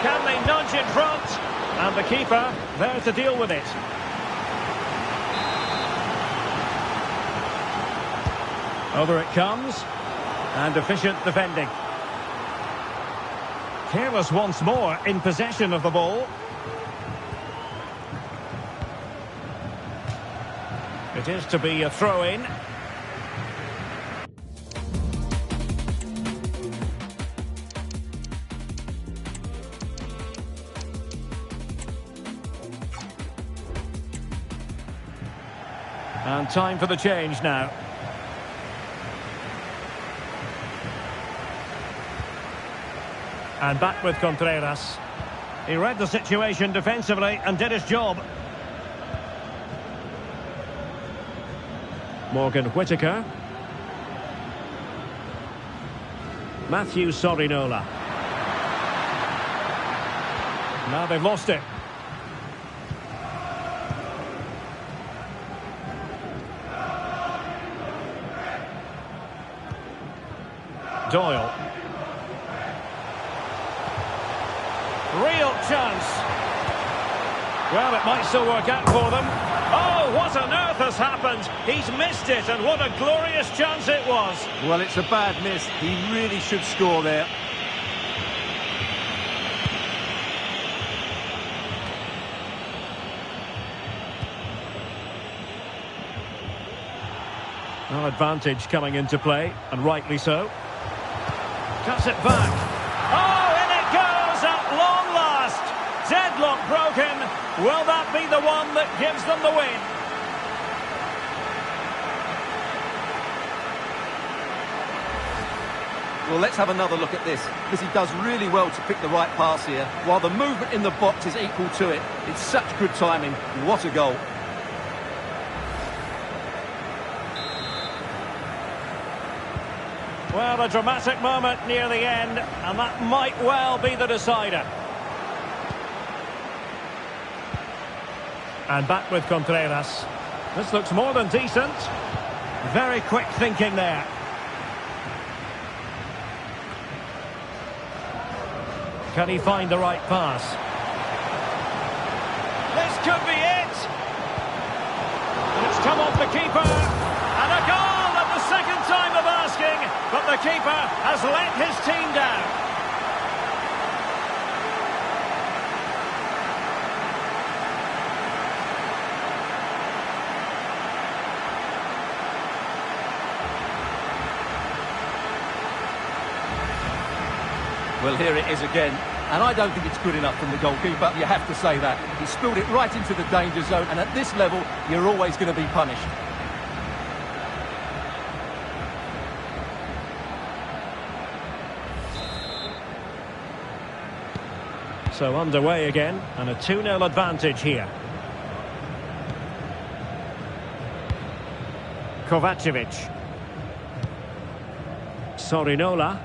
Can they nudge in front? And the keeper there to deal with it. Over it comes. And efficient defending. Careless once more in possession of the ball. It is to be a throw-in. And time for the change now. And back with Contreras. He read the situation defensively and did his job. Morgan Whittaker. Matthew Sorinola. Now they've lost it. Doyle. Real chance. Well, it might still work out for them. Oh, what on earth has happened? He's missed it, and what a glorious chance it was. Well, it's a bad miss. He really should score there. Well, advantage coming into play, and rightly so. Cuts it back. Oh, in it goes at long last. Deadlock broken. Will that be the one that gives them the win? Well, let's have another look at this, because he does really well to pick the right pass here, while the movement in the box is equal to it. It's such good timing. What a goal. Well, a dramatic moment near the end, and that might well be the decider. And back with Contreras. This looks more than decent. Very quick thinking there. Can he find the right pass? This could be it. And it's come off the keeper. And a goal at the second time of asking. But the keeper has let his team down. Well, here it is again, and I don't think it's good enough from the goalkeeper. You have to say that. He spilled it right into the danger zone, and at this level, you're always going to be punished. So underway again, and a 2-0 advantage here. Kovacevic. Sorinola.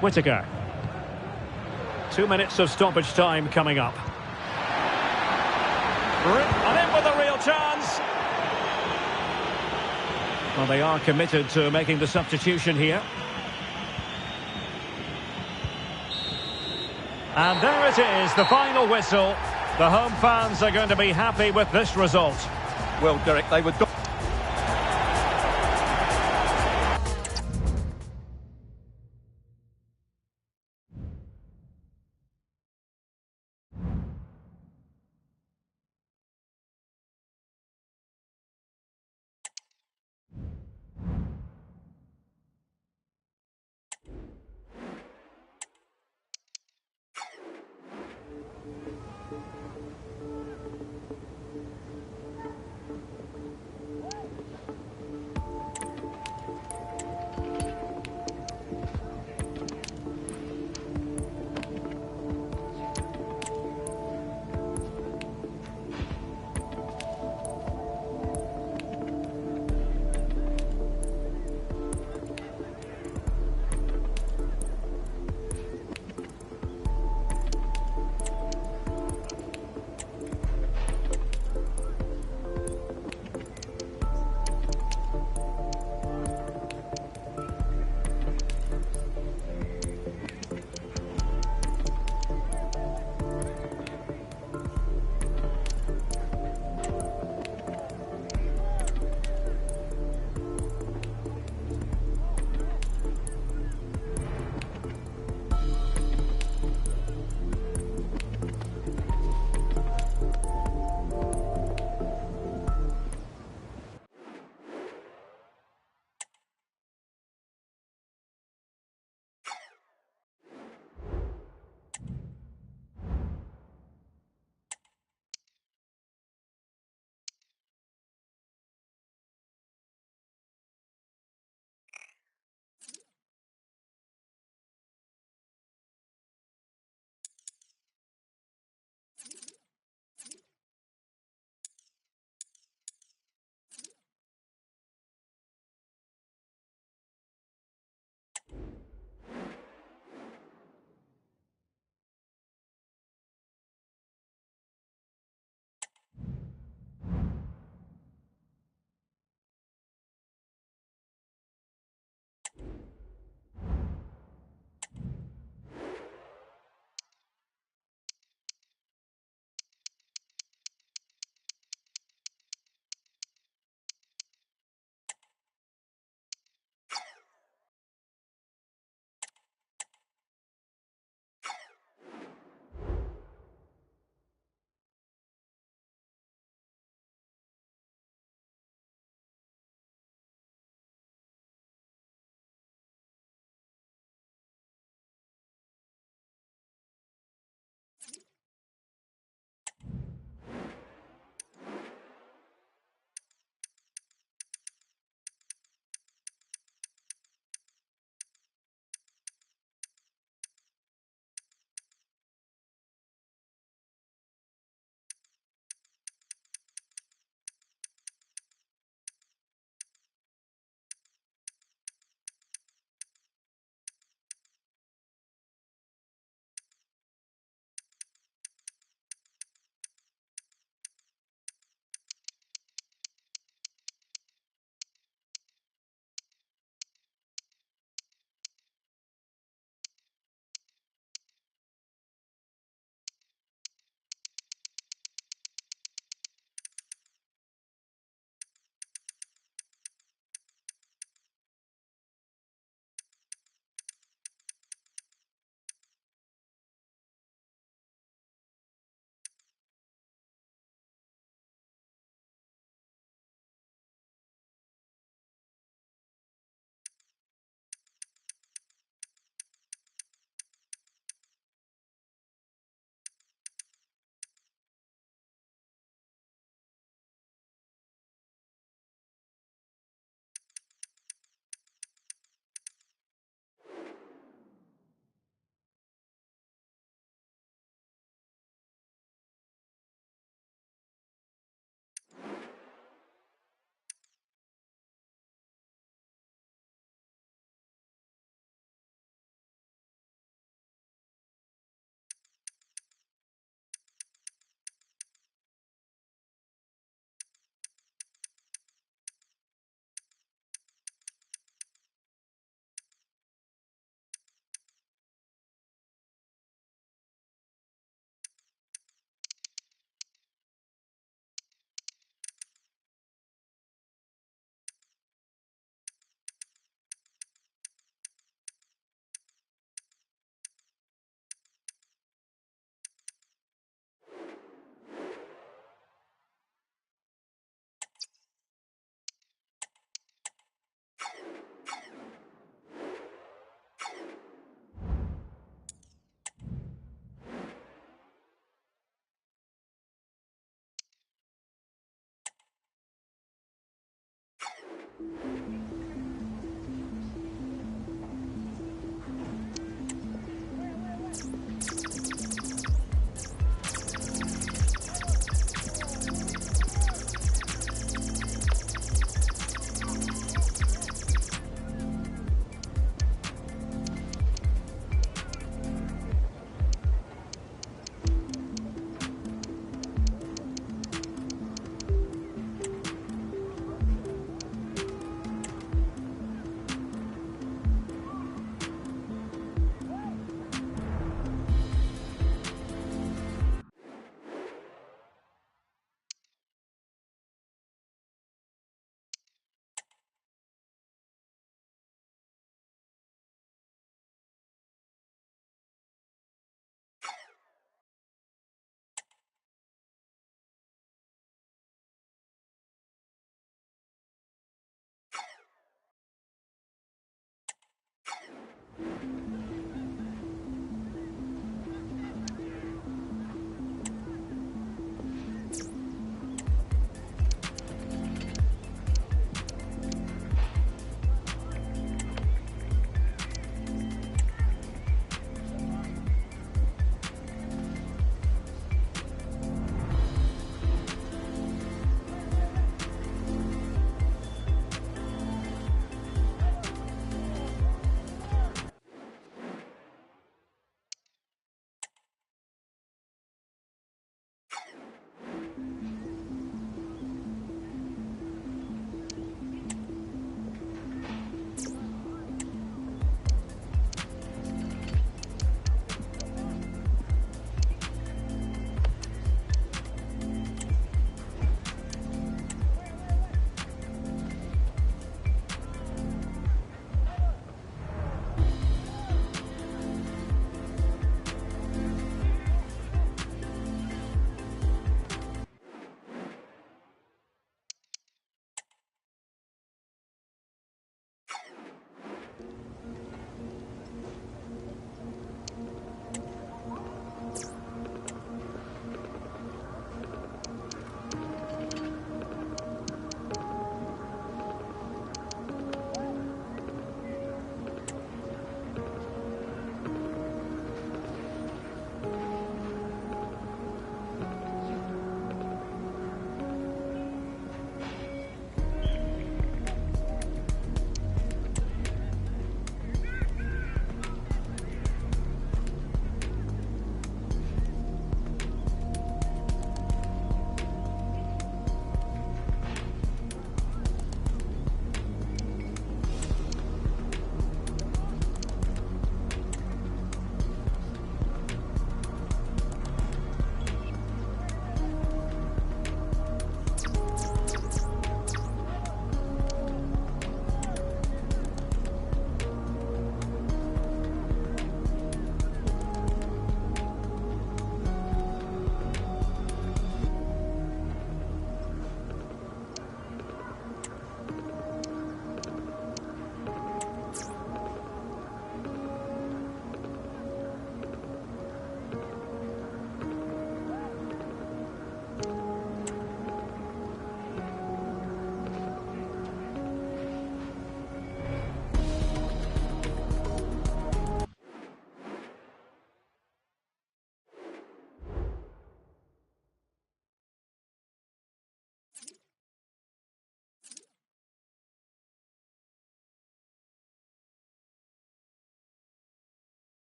Whittaker. 2 minutes of stoppage time coming up. And in with a real chance. Well, they are committed to making the substitution here. And there it is, the final whistle. The home fans are going to be happy with this result. Well, Derek, they were...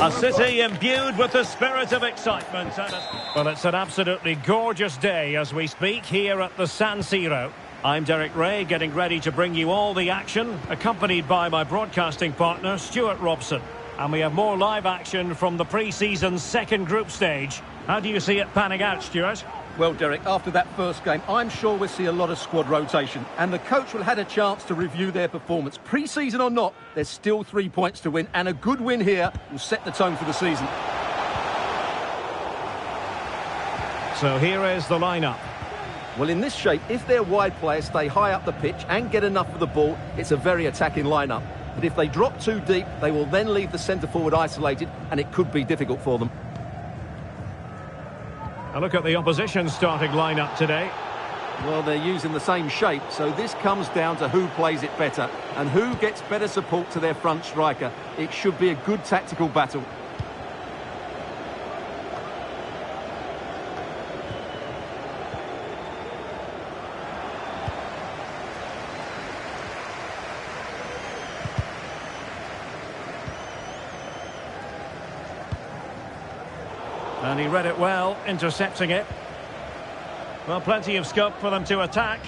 A city imbued with the spirit of excitement. Well, it's an absolutely gorgeous day as we speak here at the San Siro. I'm Derek Ray, getting ready to bring you all the action, accompanied by my broadcasting partner, Stuart Robson. And we have more live action from the pre-season second group stage. How do you see it panning out, Stuart? Well, Derek, after that first game, I'm sure we'll see a lot of squad rotation. And the coach will have a chance to review their performance. Pre-season or not, there's still 3 points to win. And a good win here will set the tone for the season. So here is the lineup. Well, in this shape, if their wide players stay high up the pitch and get enough of the ball, it's a very attacking lineup. But if they drop too deep, they will then leave the centre-forward isolated, and it could be difficult for them. A look at the opposition starting lineup today. Well, they're using the same shape, so this comes down to who plays it better and who gets better support to their front striker. It should be a good tactical battle. And he read it well, intercepting it. Well, plenty of scope for them to attack.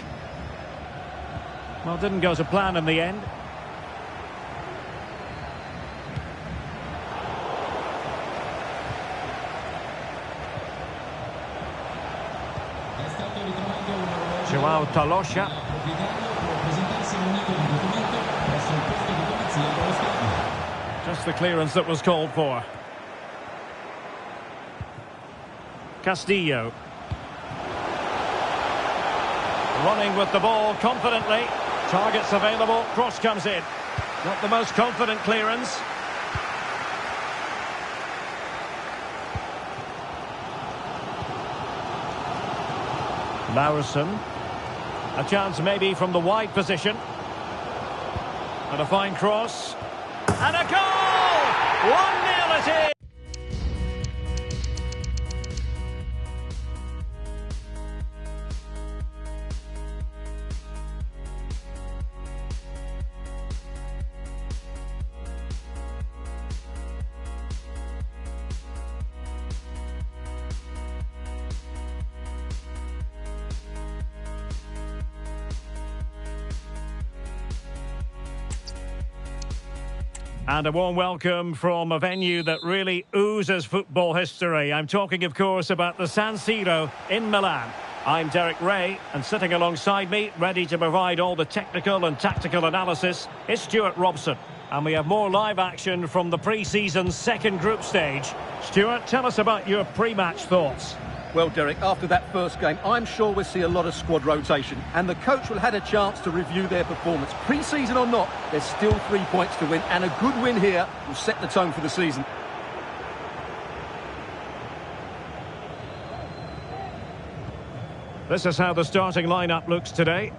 Well, didn't go to plan in the end. Joao Talosha. Just the clearance that was called for. Castillo. Running with the ball confidently. Targets available. Cross comes in. Not the most confident clearance. Laursen. A chance maybe from the wide position. And a fine cross. And a goal! 1-0 it is! And a warm welcome from a venue that really oozes football history. I'm talking, of course, about the San Siro in Milan. I'm Derek Ray, and sitting alongside me, ready to provide all the technical and tactical analysis, is Stuart Robson. And we have more live action from the pre-season second group stage. Stuart, tell us about your pre-match thoughts. Well, Derek, after that first game, I'm sure we'll see a lot of squad rotation. And the coach will have a chance to review their performance. Pre-season or not, there's still 3 points to win. And a good win here will set the tone for the season. This is how the starting lineup looks today.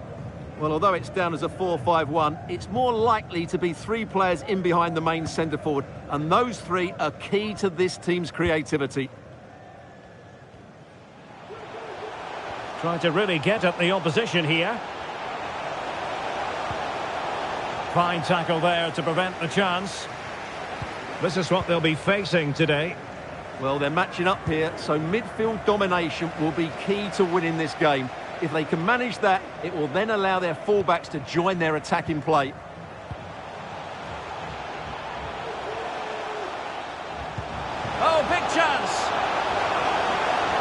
Well, although it's down as a 4-5-1, it's more likely to be 3 players in behind the main centre-forward. And those 3 are key to this team's creativity. Trying to really get at the opposition here. Fine tackle there to prevent the chance. This is what they'll be facing today. Well, they're matching up here, so midfield domination will be key to winning this game. If they can manage that, it will then allow their fullbacks to join their attacking play. Oh, big chance!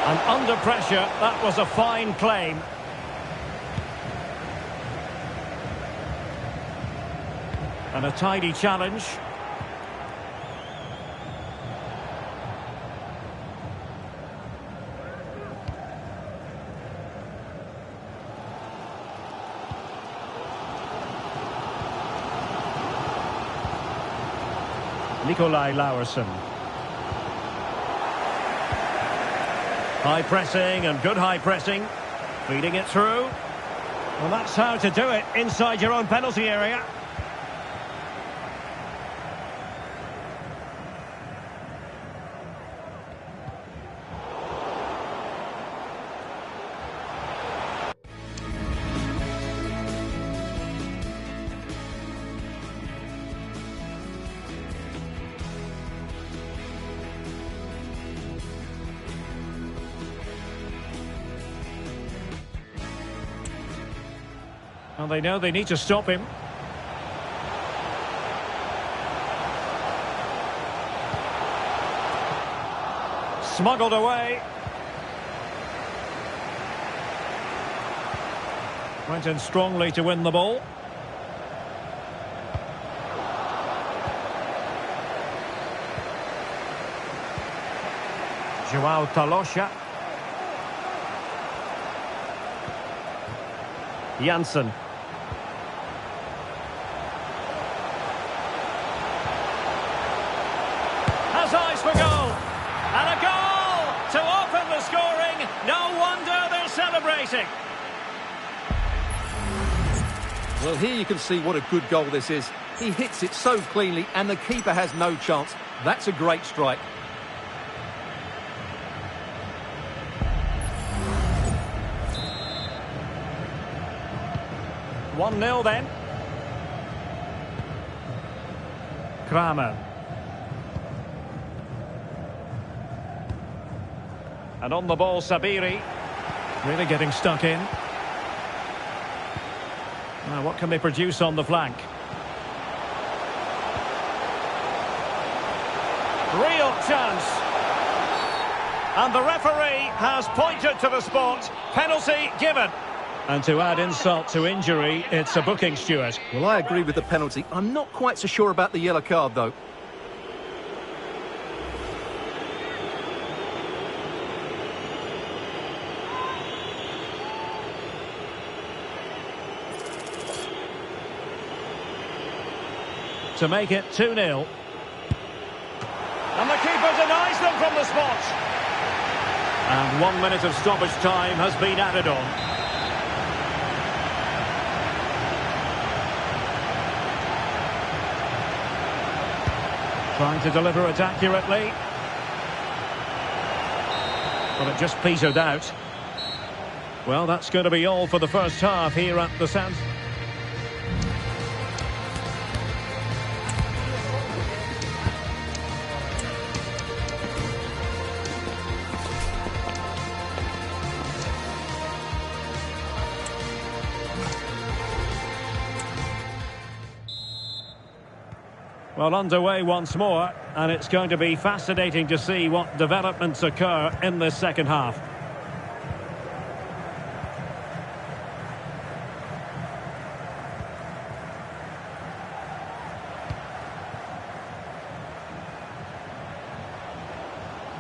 And under pressure, that was a fine claim. And a tidy challenge. Nikolai Laursen. High pressing and good high pressing. Feeding it through. Well, that's how to do it inside your own penalty area. Well, they know they need to stop him. Smuggled away. Went in strongly to win the ball. João Talosha. Janssen. Has eyes for goal. And a goal to open the scoring. No wonder they're celebrating. Well, here you can see what a good goal this is. He hits it so cleanly and the keeper has no chance. That's a great strike. One 0 then. Kramer. And on the ball, Sabiri. Really getting stuck in. Now, what can they produce on the flank? Real chance. And the referee has pointed to the spot. Penalty given. And to add insult to injury, it's a booking, Stuart. Well, I agree with the penalty. I'm not quite so sure about the yellow card, though. To make it 2-0. And the keeper denies them from the spot. And 1 minute of stoppage time has been added on. Trying to deliver it accurately. Well, it just petered out. Well, that's going to be all for the first half here at the Sands. Well, underway once more, and it's going to be fascinating to see what developments occur in this second half.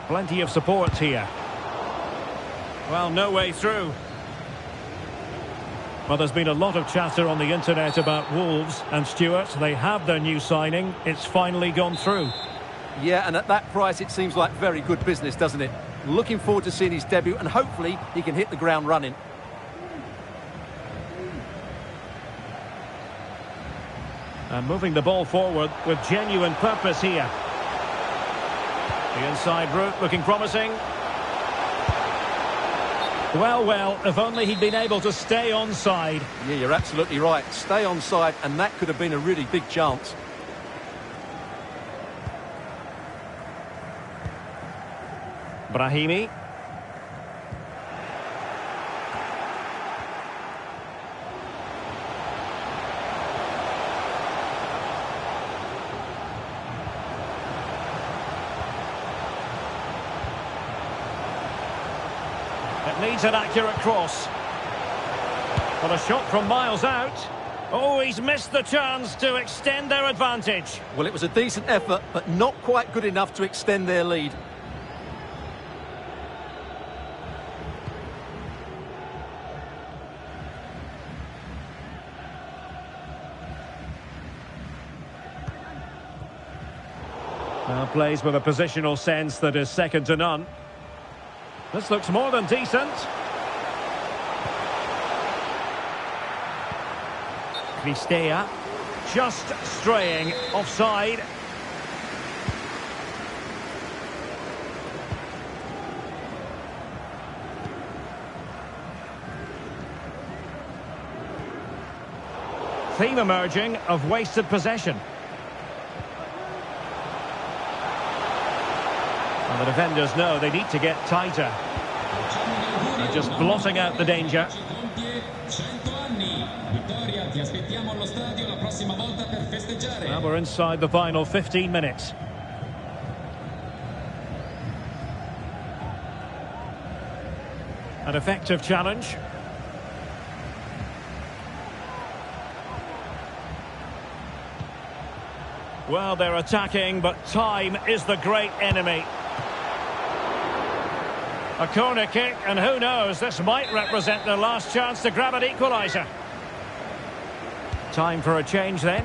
Plenty of support here. Well, no way through. Well, there's been a lot of chatter on the internet about Wolves, and Stuart, they have their new signing. It's finally gone through. Yeah, and at that price it seems like very good business, doesn't it? Looking forward to seeing his debut, and hopefully he can hit the ground running. And moving the ball forward with genuine purpose here. The inside route looking promising. Well, if only he'd been able to stay onside. Yeah, you're absolutely right. Stay onside, and that could have been a really big chance. Brahimi. Needs an accurate cross. But a shot from miles out. Oh, he's missed the chance to extend their advantage. Well, it was a decent effort, but not quite good enough to extend their lead. Now plays with a positional sense that is second to none. This looks more than decent. Vistea just straying offside. Theme emerging of wasted possession. And the defenders know they need to get tighter. They're just blotting out the danger. Now we're inside the final 15 minutes. An effective challenge. Well, they're attacking, but time is the great enemy. A corner kick, and who knows, this might represent their last chance to grab an equaliser. Time for a change then.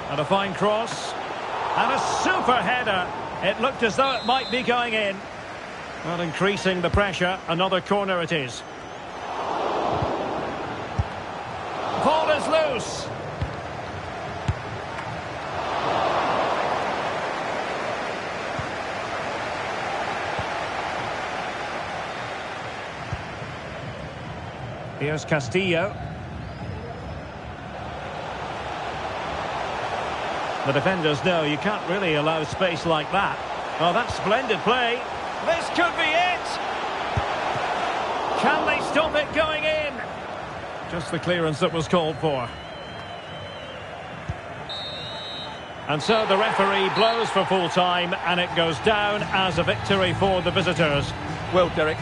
And a fine cross. And a super header. It looked as though it might be going in. Well, increasing the pressure, another corner it is. Ball is loose. Here's Castillo. The defenders know you can't really allow space like that. Oh, that's splendid play. This could be it. Can they stop it going in? Just the clearance that was called for. And so the referee blows for full time, and it goes down as a victory for the visitors. Well, Derek.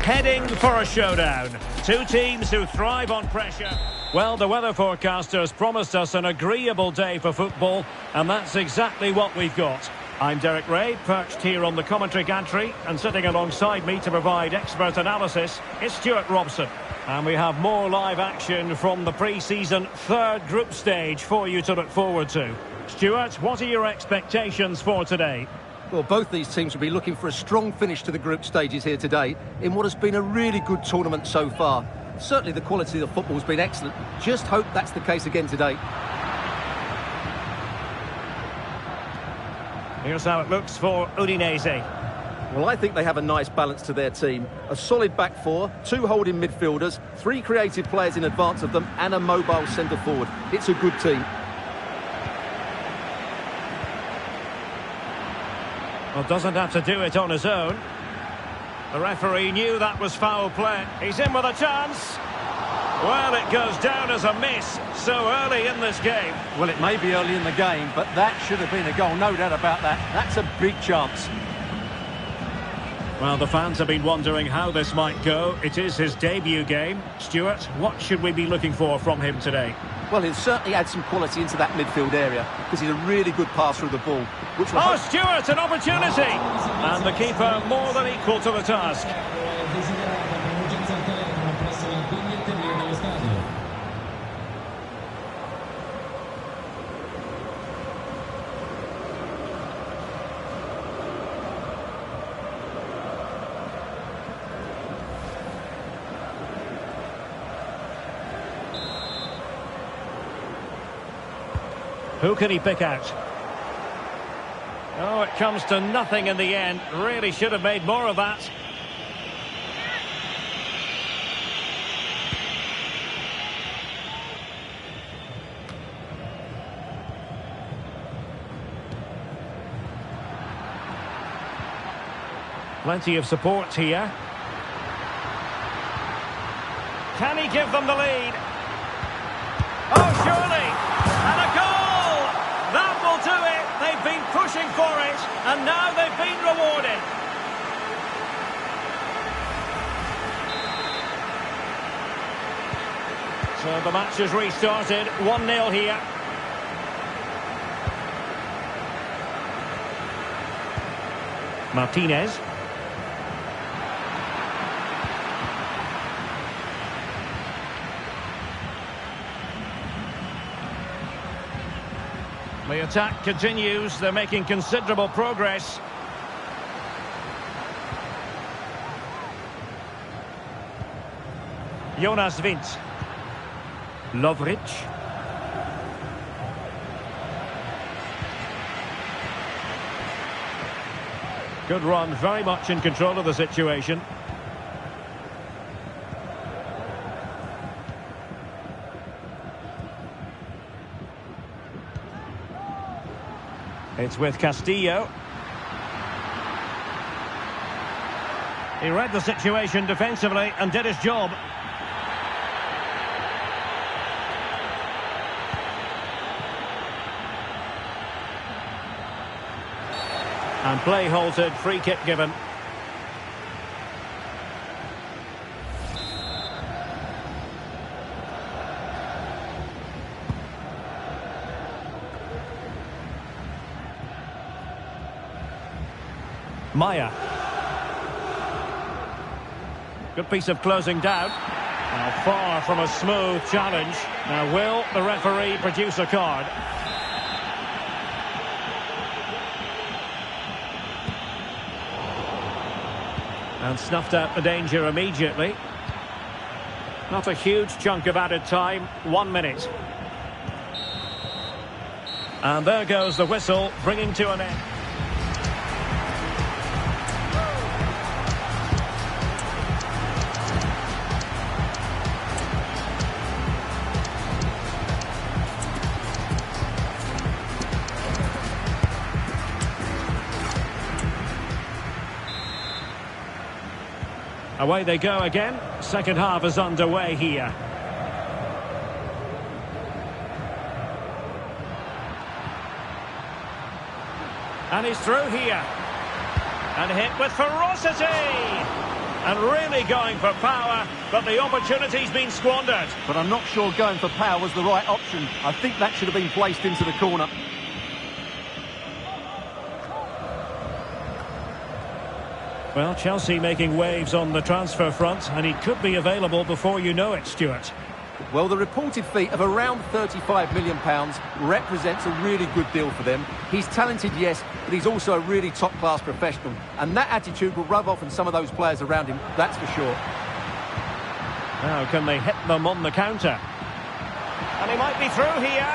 Heading for a showdown. Two teams who thrive on pressure. Well, the weather forecasters promised us an agreeable day for football, and that's exactly what we've got. I'm Derek Ray, perched here on the commentary gantry, and sitting alongside me to provide expert analysis is Stuart Robson. And we have more live action from the pre-season third group stage for you to look forward to. Stuart, what are your expectations for today? Well, both these teams will be looking for a strong finish to the group stages here today in what has been a really good tournament so far. Certainly the quality of the football has been excellent. Just hope that's the case again today. Here's how it looks for Udinese. Well, I think they have a nice balance to their team. A solid back four, two holding midfielders, three creative players in advance of them, and a mobile centre-forward. It's a good team. Well, doesn't have to do it on his own. The referee knew that was foul play. He's in with a chance. Well, it goes down as a miss so early in this game. Well, it may be early in the game, but that should have been a goal, no doubt about that. That's a big chance. Well, the fans have been wondering how this might go. It is his debut game. Stuart, what should we be looking for from him today? Well, he'll certainly add some quality into that midfield area because he's a really good passer of the ball. Oh, Stuart, an opportunity! And the keeper more than equal to the task. Who can he pick out? Oh, it comes to nothing in the end. Really should have made more of that. Plenty of support here. Can he give them the lead? Oh, surely! And a goal! That will do it. They've been pushing for it, and now they've been rewarded. So the match has restarted. 1-0 here. Martinez. The attack continues. They're making considerable progress. Jonas Vint. Lovric. Good run, very much in control of the situation. It's with Castillo. He read the situation defensively and did his job. And play halted, free kick given. Maya. Good piece of closing down. Now far from a smooth challenge. Now will the referee produce a card? And snuffed out the danger immediately. Not a huge chunk of added time. 1 minute. And there goes the whistle, bringing to an end. Away they go again. Second half is underway here. And he's through here. And hit with ferocity. And really going for power, but the opportunity's been squandered. But I'm not sure going for power was the right option. I think that should have been placed into the corner. Well, Chelsea making waves on the transfer front, and he could be available before you know it, Stuart. Well, the reported fee of around £35 million represents a really good deal for them. He's talented, yes, but he's also a really top-class professional. And that attitude will rub off on some of those players around him, that's for sure. Now, can they hit them on the counter? And he might be through here.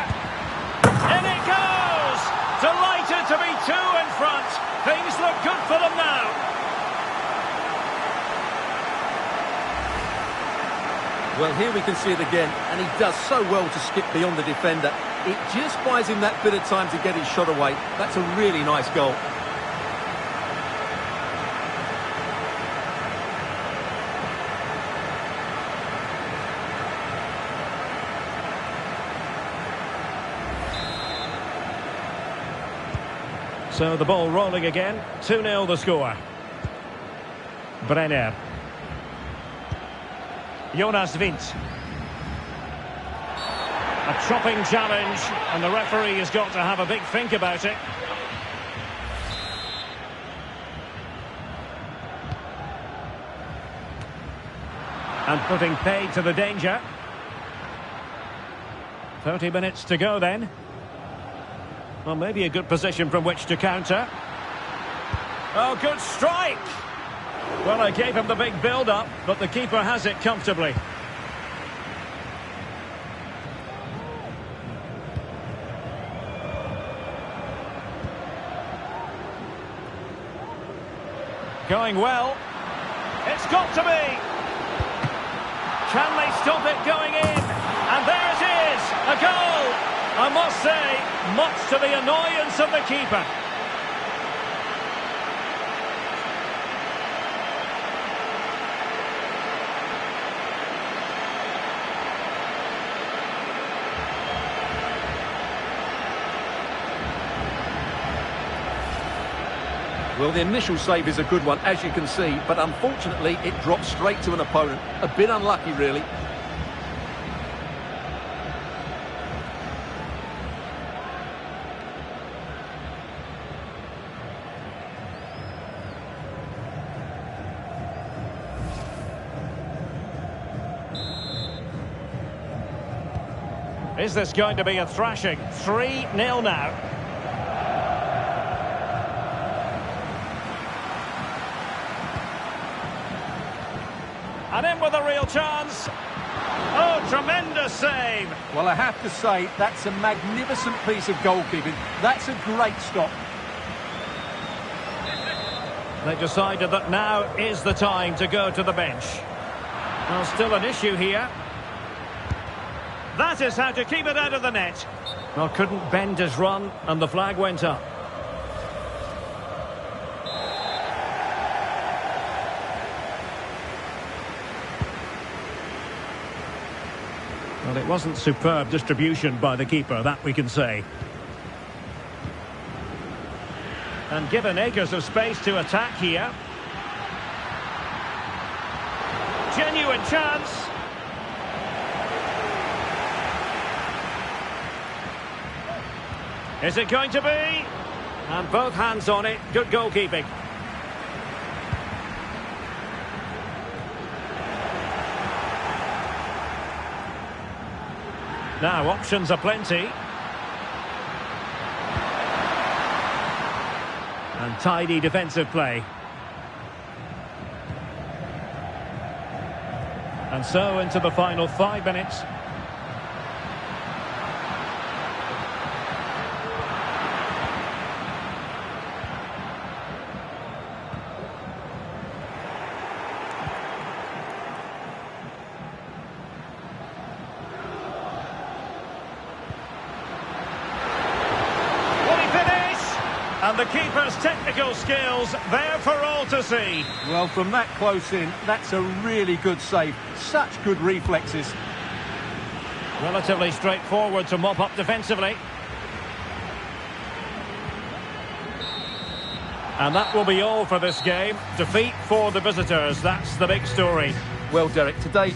In it goes! Delighted to be two in front. Things look good for them now. Well, here we can see it again, and he does so well to skip beyond the defender. It just buys him that bit of time to get his shot away. That's a really nice goal. So the ball rolling again. 2-0 the score. Brenner. Jonas Vint. A chopping challenge, and the referee has got to have a big think about it. And putting paid to the danger. 30 minutes to go then. Well, maybe a good position from which to counter. Oh, good strike! Well, I gave him the big build-up, but the keeper has it comfortably. Going well. It's got to be! Can they stop it going in? And there it is! A goal! I must say, much to the annoyance of the keeper. Well, the initial save is a good one, as you can see, but unfortunately it drops straight to an opponent. A bit unlucky, really. Is this going to be a thrashing? 3-0 now. And in with a real chance. Oh, tremendous save. Well, I have to say, that's a magnificent piece of goalkeeping. That's a great stop. They decided that now is the time to go to the bench. Well, still an issue here. That is how to keep it out of the net. Well, couldn't bend his run, and the flag went up. Well, it wasn't superb distribution by the keeper, that we can say. And given acres of space to attack here. Genuine chance. Is it going to be? And both hands on it. Good goalkeeping. Now, options are plenty. And tidy defensive play. And so into the final 5 minutes. And the keeper's technical skills there for all to see. Well, from that close in, that's a really good save. Such good reflexes. Relatively straightforward to mop up defensively. And that will be all for this game. Defeat for the visitors, that's the big story. Well, Derek, today